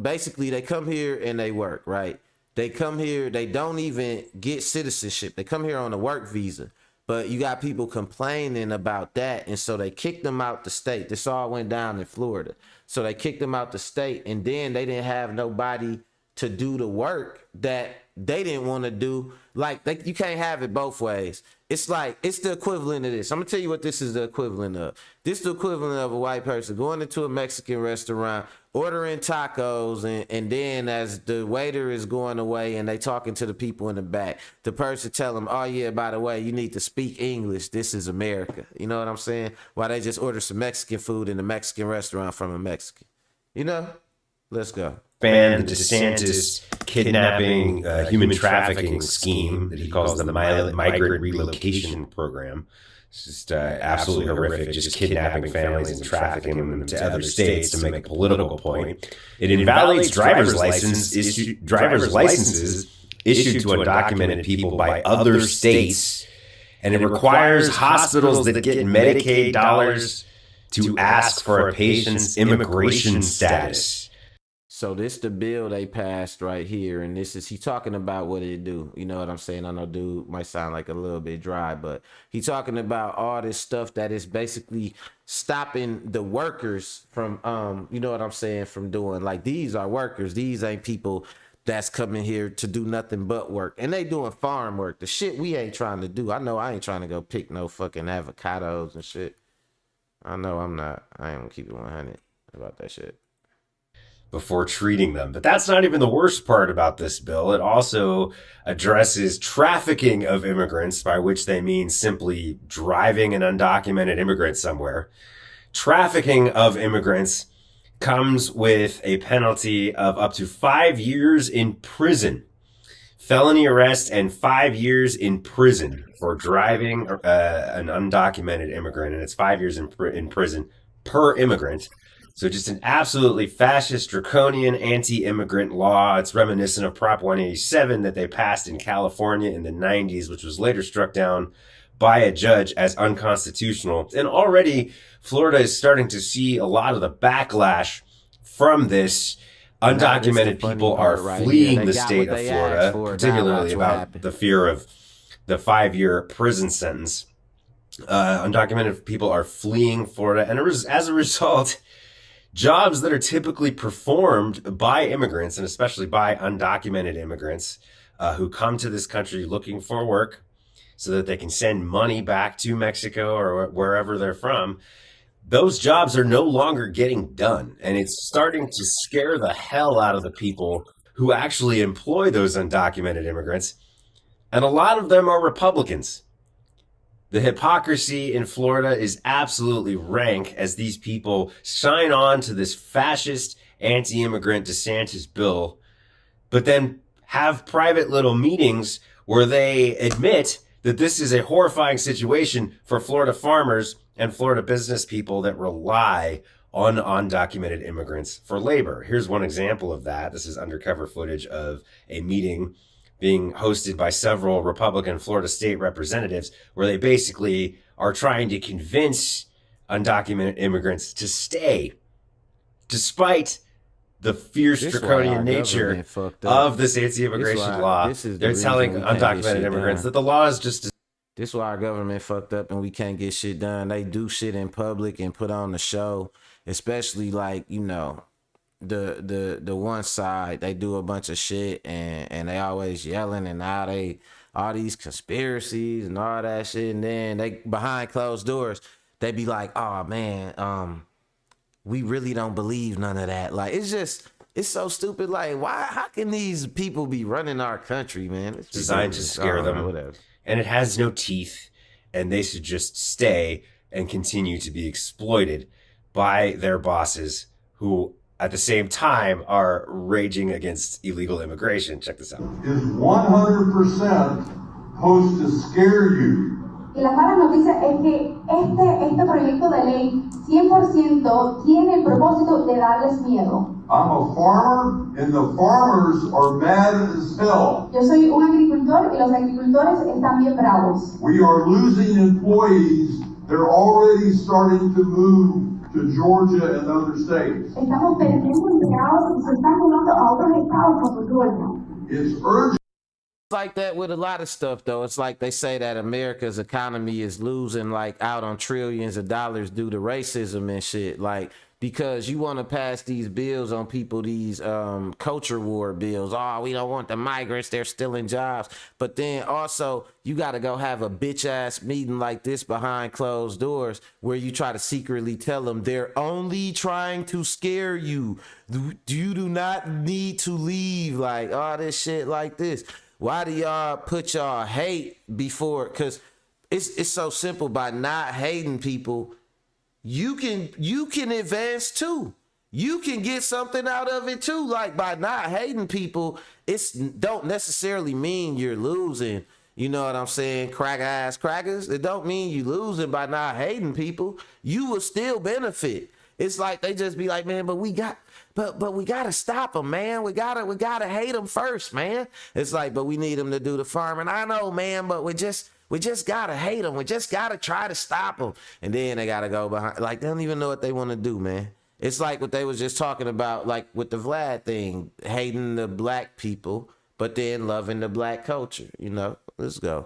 basically they come here and they work, right? They come here, they don't even get citizenship. They come here on a work visa. But you got people complaining about that, and so they kicked them out the state. This all went down in Florida. So they kicked them out the state, and then they didn't have nobody to do the work that they didn't want to do. Like, you can't have it both ways. It's like, it's the equivalent of this. I'm gonna tell you what this is the equivalent of. This is the equivalent of a white person going into a Mexican restaurant, ordering tacos, and then as the waiter is going away and they talking to the people in the back, the person tell them, oh yeah, by the way, you need to speak English. This is America. You know what I'm saying? Why they just order some Mexican food in a Mexican restaurant from a Mexican. You know? Let's go. Ban the DeSantis kidnapping, human trafficking scheme that he calls the migrant relocation program. It's just absolutely horrific, just kidnapping families and trafficking them to other states to make a political point. It invalidates driver's licenses issued to undocumented people by other states, and it requires hospitals that get Medicaid dollars to ask for a patient's immigration status. So this the bill they passed right here, and this is, he talking about what it do. You know what I'm saying? I know dude might sound like a little bit dry, but he talking about all this stuff that is basically stopping the workers from, you know what I'm saying, from doing, like, these are workers. These ain't people that's coming here to do nothing but work. And they doing farm work, the shit we ain't trying to do. I know I ain't trying to go pick no fucking avocados and shit. I know I'm not. I ain't gonna keep it 100 about that shit. Before treating them. But that's not even the worst part about this bill. It also addresses trafficking of immigrants, by which they mean simply driving an undocumented immigrant somewhere. Trafficking of immigrants comes with a penalty of up to 5 years in prison. Felony arrest and 5 years in prison for driving an undocumented immigrant. And it's 5 years in prison per immigrant. So just an absolutely fascist, draconian, anti-immigrant law. It's reminiscent of Prop 187 that they passed in California in the 90s, which was later struck down by a judge as unconstitutional. And already Florida is starting to see a lot of the backlash from this. Undocumented people are fleeing the state of Florida, particularly about the fear of the 5-year prison sentence. Undocumented people are fleeing Florida. And as a result, jobs that are typically performed by immigrants, and especially by undocumented immigrants who come to this country looking for work so that they can send money back to Mexico or wherever they're from, those jobs are no longer getting done. And it's starting to scare the hell out of the people who actually employ those undocumented immigrants. And a lot of them are Republicans. The hypocrisy in Florida is absolutely rank as these people sign on to this fascist anti-immigrant DeSantis bill, but then have private little meetings where they admit that this is a horrifying situation for Florida farmers and Florida business people that rely on undocumented immigrants for labor. Here's one example of that. This is undercover footage of a meeting being hosted by several Republican Florida state representatives where they basically are trying to convince undocumented immigrants to stay, despite the fierce draconian nature of this anti-immigration law. They're telling undocumented immigrants that the law is just... This is why our government fucked up and we can't get shit done. They do shit in public and put on the show, especially like, you know, the one side, they do a bunch of shit and they always yelling and now they all these conspiracies and all that shit, and then they behind closed doors they be like, oh man, we really don't believe none of that. Like it's so stupid. Like how can these people be running our country, man? It's designed to scare them. Whatever. And it has no teeth, and they should just stay and continue to be exploited by their bosses who at the same time are raging against illegal immigration. Check this out. Is 100% supposed to scare you. Y la mala noticia es que este proyecto de ley 100% tiene el propósito de darles miedo. I'm a farmer, and the farmers are mad as hell. Yo soy un agricultor y los agricultores están bien bravos. We are losing employees. They're already starting to move to Georgia and other states. Estamos perdiendo empleados y se están mudando a otros estados como Georgia. It's urgent. Like that with a lot of stuff though. It's like they say that America's economy is losing like out on trillions of dollars due to racism and shit. Like because you want to pass these bills on people, these culture war bills. Oh, we don't want the migrants, they're stealing jobs. But then also you got to go have a bitch ass meeting like this behind closed doors where you try to secretly tell them they're only trying to scare you. You do not need to leave. Like all this shit like this. Why do y'all put y'all hate before? Because it's so simple. By not hating people, you can advance too. You can get something out of it too. Like by not hating people, it's don't necessarily mean you're losing. You know what I'm saying? Kraggas. It don't mean you losing by not hating people. You will still benefit. It's like they just be like, man, but we gotta stop them, man. We gotta hate them first, man. It's like, but we need them to do the farming. I know, man, but we just gotta hate them. We just gotta try to stop them. And then they gotta go behind. Like they don't even know what they want to do, man. It's like what they was just talking about, like with the Vlad thing, hating the black people, but then loving the black culture. You know, let's go.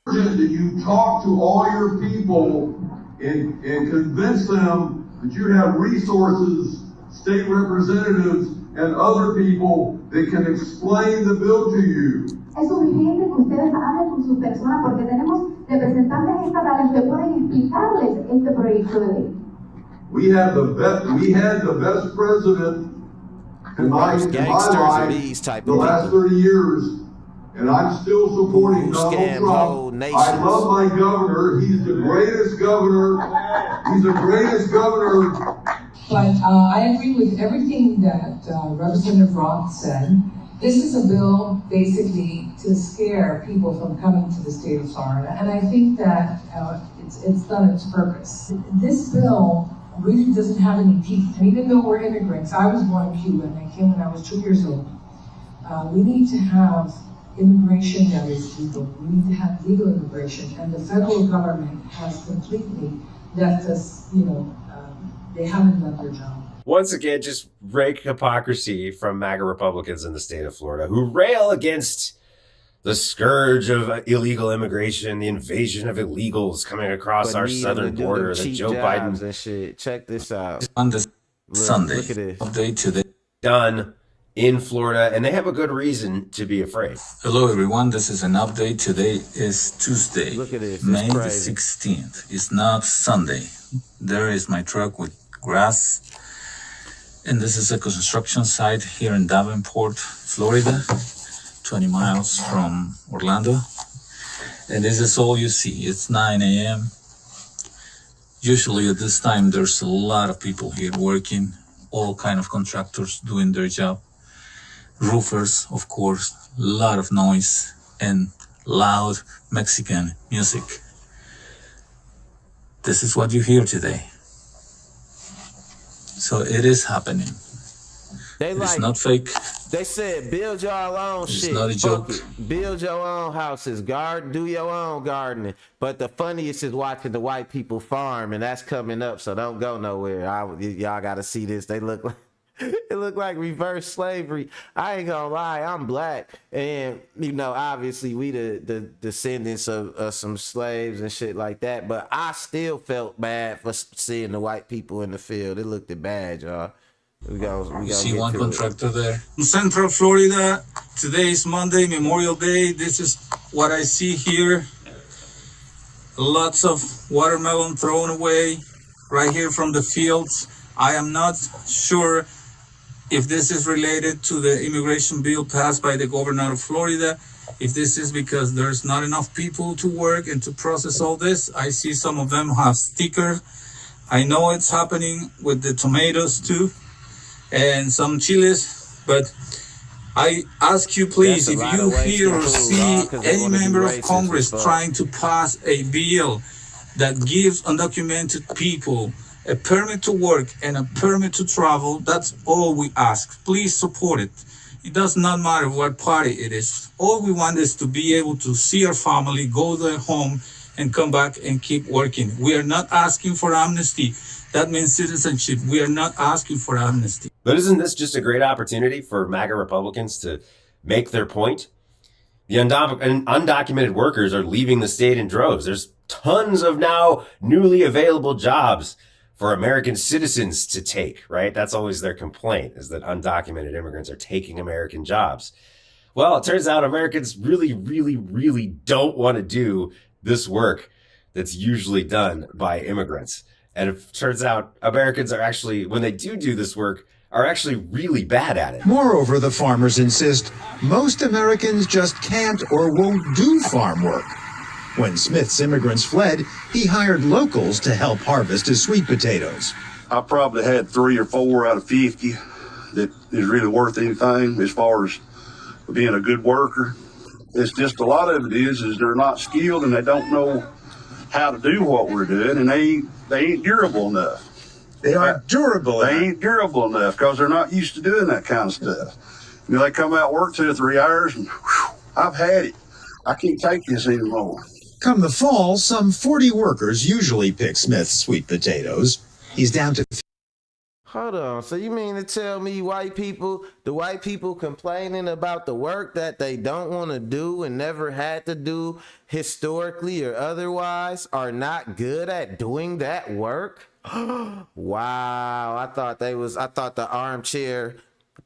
That you talk to all your people and convince them that you have resources, state representatives, and other people that can explain the bill to you. Es urgente que ustedes hablen con sus personas porque tenemos representantes estatales que pueden explicarles este proyecto de ley. We had the best president in my life the last 30 years, and I'm still supporting Donald Trump. I love my governor. He's the greatest governor. He's the greatest governor. But I agree with everything that Representative Roth said. This is a bill basically to scare people from coming to the state of Florida, and I think that it's done its purpose. This bill really doesn't have any teeth. And even though we're immigrants, I was born in Cuba and I came when I was 2 years old. We need to have immigration that is legal. We need to have legal immigration, and the federal government has completely left us, they haven't done their job. Once again, just rank hypocrisy from MAGA Republicans in the state of Florida who rail against the scourge of illegal immigration, the invasion of illegals coming across our southern border, that Joe Biden and shit. Check this out. On this Sunday, look at this. update today. Done in Florida, and they have a good reason to be afraid. Hello everyone, this is an update. Today is Tuesday, Look at this. May the Crazy. 16th. It's not Sunday. There is my truck with grass, and this is a construction site here in Davenport, Florida, 20 miles from Orlando. And this is all you see. It's 9 a.m. Usually at this time there's a lot of people here working, all kind of contractors doing their job. Roofers, of course, a lot of noise and loud Mexican music. This is what you hear today. So it is happening. It's not fake. They said build your own It's shit. not a Fuck joke. it. Build your own houses. Do your own gardening. But the funniest is watching the white people farm, and that's coming up. So don't go nowhere. Y'all got to see this. They look like it looked like reverse slavery. I ain't gonna lie, I'm black, and obviously we the descendants of some slaves and shit like that. But I still felt bad for seeing the white people in the field. It looked bad, y'all. We You see get one to contractor there. In Central Florida, today is Monday, Memorial Day. This is what I see here. Lots of watermelon thrown away right here from the fields. I am not sure if this is related to the immigration bill passed by the governor of Florida, if this is because there's not enough people to work and to process all this. I see some of them have stickers. I know it's happening with the tomatoes too, and some chiles, but I ask you please, if you hear or see any member of Congress trying to pass a bill that gives undocumented people a permit to work and a permit to travel, that's all we ask. Please support it. It does not matter what party it is. All we want is to be able to see our family, go to their home, and come back and keep working. We are not asking for amnesty. That means citizenship. We are not asking for amnesty. But isn't this just a great opportunity for MAGA Republicans to make their point? The undocumented workers are leaving the state in droves. There's tons of now newly available jobs for American citizens to take, right? That's always their complaint, is that undocumented immigrants are taking American jobs. Well, it turns out Americans really, really, really don't want to do this work that's usually done by immigrants. And it turns out Americans are actually, when they do this work, are actually really bad at it. Moreover, the farmers insist most Americans just can't or won't do farm work. When Smith's immigrants fled, he hired locals to help harvest his sweet potatoes. I probably had 3 or 4 out of 50 that is really worth anything as far as being a good worker. It's just a lot of it is they're not skilled and they don't know how to do what we're doing, and they ain't durable enough. They aren't durable enough. They ain't durable enough because they're not used to doing that kind of stuff. They come out work 2 or 3 hours and whew, I've had it. I can't take this anymore. Come the fall, some 40 workers usually pick Smith's sweet potatoes. He's down to... Hold on. So you mean to tell me the white people complaining about the work that they don't want to do and never had to do historically or otherwise are not good at doing that work? Wow. I thought the armchair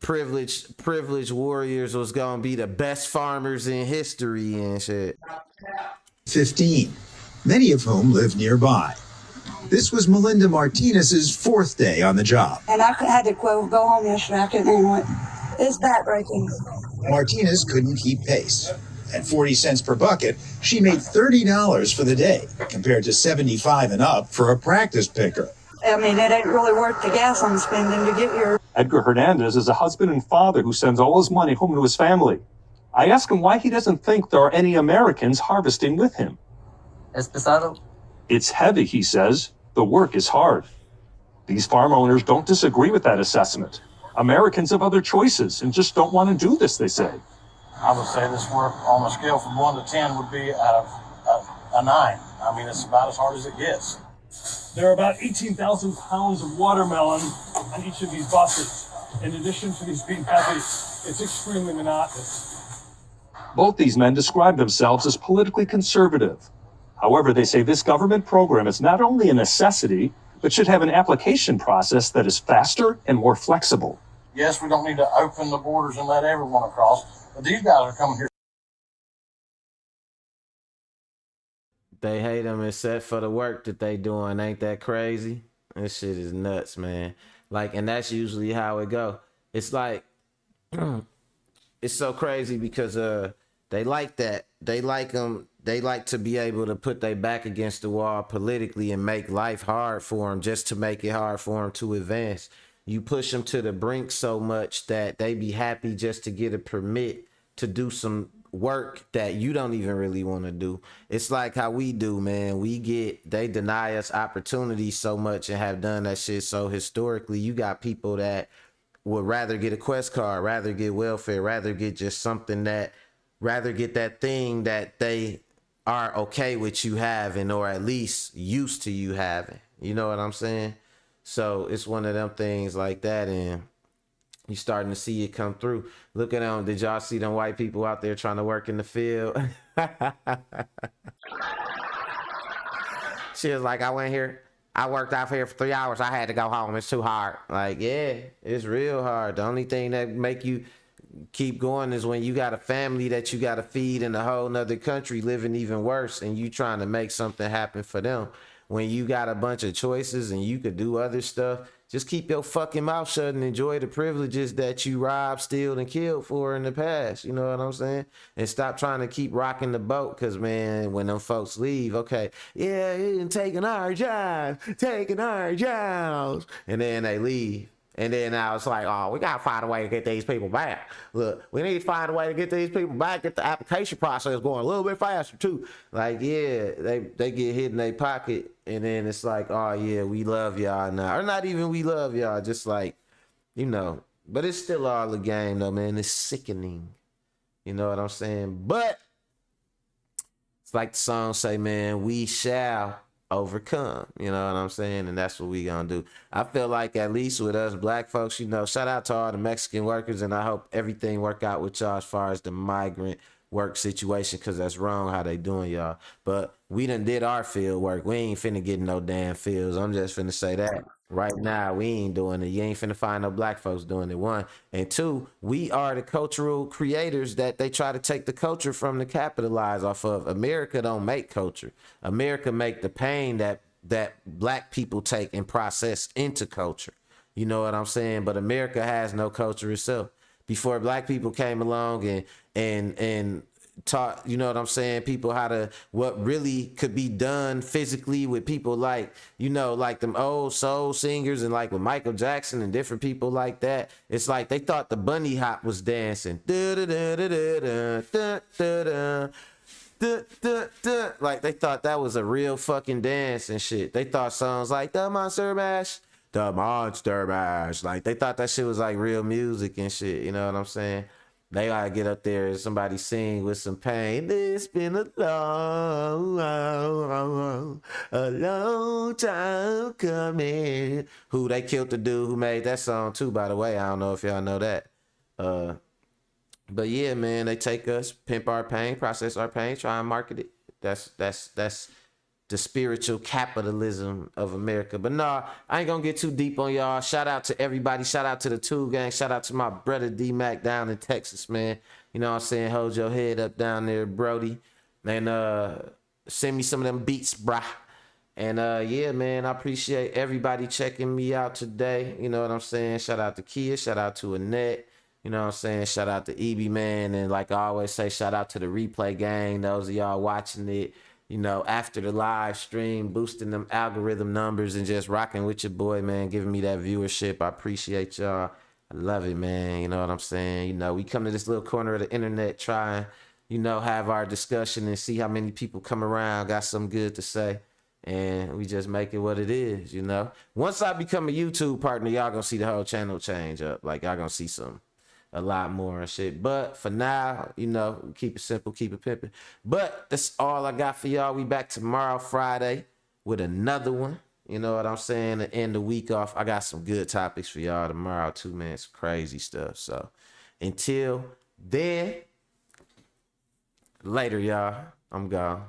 privileged warriors was going to be the best farmers in history and shit. 15, many of whom live nearby. This was Melinda Martinez's 4th day on the job. And I had to go home yesterday. I couldn't handle it. It's backbreaking. Martinez couldn't keep pace. At 40 cents per bucket, she made $30 for the day, compared to $75 and up for a practice picker. I mean, it ain't really worth the gas I'm spending to get here. Edgar Hernandez is a husband and father who sends all his money home to his family. I ask him why he doesn't think there are any Americans harvesting with him. Es pesado. It's heavy, he says. The work is hard. These farm owners don't disagree with that assessment. Americans have other choices and just don't want to do this, they say. I would say this work on a scale from 1 to 10 would be out of a 9. I mean, it's about as hard as it gets. There are about 18,000 pounds of watermelon on each of these buses. In addition to these being heavy, it's extremely monotonous. Both these men describe themselves as politically conservative. However, they say this government program is not only a necessity, but should have an application process that is faster and more flexible. Yes, we don't need to open the borders and let everyone across, but these guys are coming here. They hate them except for the work that they doing. Ain't that crazy? This shit is nuts, man. Like, and that's usually how it go. It's like, it's so crazy because they like that. They like them. They like to be able to put their back against the wall politically and make life hard for them, just to make it hard for them to advance. You push them to the brink so much that they be happy just to get a permit to do some work that you don't even really want to do. It's like how we do, man. They deny us opportunities so much and have done that shit so historically. You got people that would rather get a quest card, rather get welfare, rather get just something rather get that thing that they are okay with you having, or at least used to you having. You know what I'm saying? So it's one of them things like that, and you starting to see it come through. Look at them. Did y'all see them white people out there trying to work in the field? She was like, I went here. I worked out here for 3 hours. I had to go home. It's too hard. Like, yeah, it's real hard. The only thing that make you keep going is when you got a family that you got to feed in a whole nother country living even worse, and you trying to make something happen for them. When you got a bunch of choices and you could do other stuff, just keep your fucking mouth shut and enjoy the privileges that you robbed, stealed, and killed for in the past. You know what I'm saying? And stop trying to keep rocking the boat, because, man, when them folks leave, okay, yeah, you're taking our jobs, and then they leave. And then now it's like, oh, we got to find a way to get these people back. Look, we need to find a way to get these people back, get the application process going a little bit faster, too. Like, yeah, they get hit in their pocket, and then it's like, oh, yeah, we love y'all now. Or not even we love y'all, just like, you know. But it's still all a game, though, man. It's sickening. You know what I'm saying? But it's like the song say, man, we shall overcome. You know what I'm saying? And that's what we gonna do. I feel like, at least with us black folks, you know, shout out to all the Mexican workers, and I hope everything work out with y'all as far as the migrant work situation, because that's wrong how they doing, y'all. But we done did our field work. We ain't finna get no damn fields. I'm just finna say that right now. We ain't doing it. You ain't finna find no black folks doing it, one. And two, we are the cultural creators that they try to take the culture from to capitalize off of. America don't make culture. America make the pain that black people take and process into culture. You know what I'm saying? But America has no culture itself. Before black people came along and taught, you know what I'm saying, people what really could be done physically with people like, you know, like them old soul singers, and like with Michael Jackson and different people like that. It's like they thought the bunny hop was dancing. Like they thought that was a real fucking dance and shit. They thought songs like the Monster Mash, like they thought that shit was like real music and shit. You know what I'm saying? They gotta get up there and somebody sing with some pain. It's been a long time coming. Who they killed the dude who made that song too, by the way. I don't know if y'all know that. But yeah, man, they take us, pimp our pain, process our pain, try and market it. That's the spiritual capitalism of America. But nah, I ain't gonna get too deep on y'all. Shout out to everybody. Shout out to the Two Gang. Shout out to my brother D-Mac down in Texas, man. You know what I'm saying? Hold your head up down there, Brody. And send me some of them beats, brah. And yeah, man, I appreciate everybody checking me out today. You know what I'm saying? Shout out to Kia. Shout out to Annette. You know what I'm saying? Shout out to EB, man. And like I always say, shout out to the replay gang. Those of y'all watching it, you know, after the live stream, boosting them algorithm numbers and just rocking with your boy, man, giving me that viewership. I appreciate y'all. I love it, man. You know what I'm saying? You know, we come to this little corner of the internet, try and, you know, have our discussion and see how many people come around, got something good to say. And we just make it what it is, you know. Once I become a YouTube partner, y'all gonna see the whole channel change up. Like, y'all gonna see a lot more and shit. But for now, you know, keep it simple, keep it pimping. But that's all I got for y'all. We back tomorrow, Friday, with another one. You know what I'm saying? To end the week off. I got some good topics for y'all tomorrow too, man. Some crazy stuff. So until then, later, y'all. I'm gone.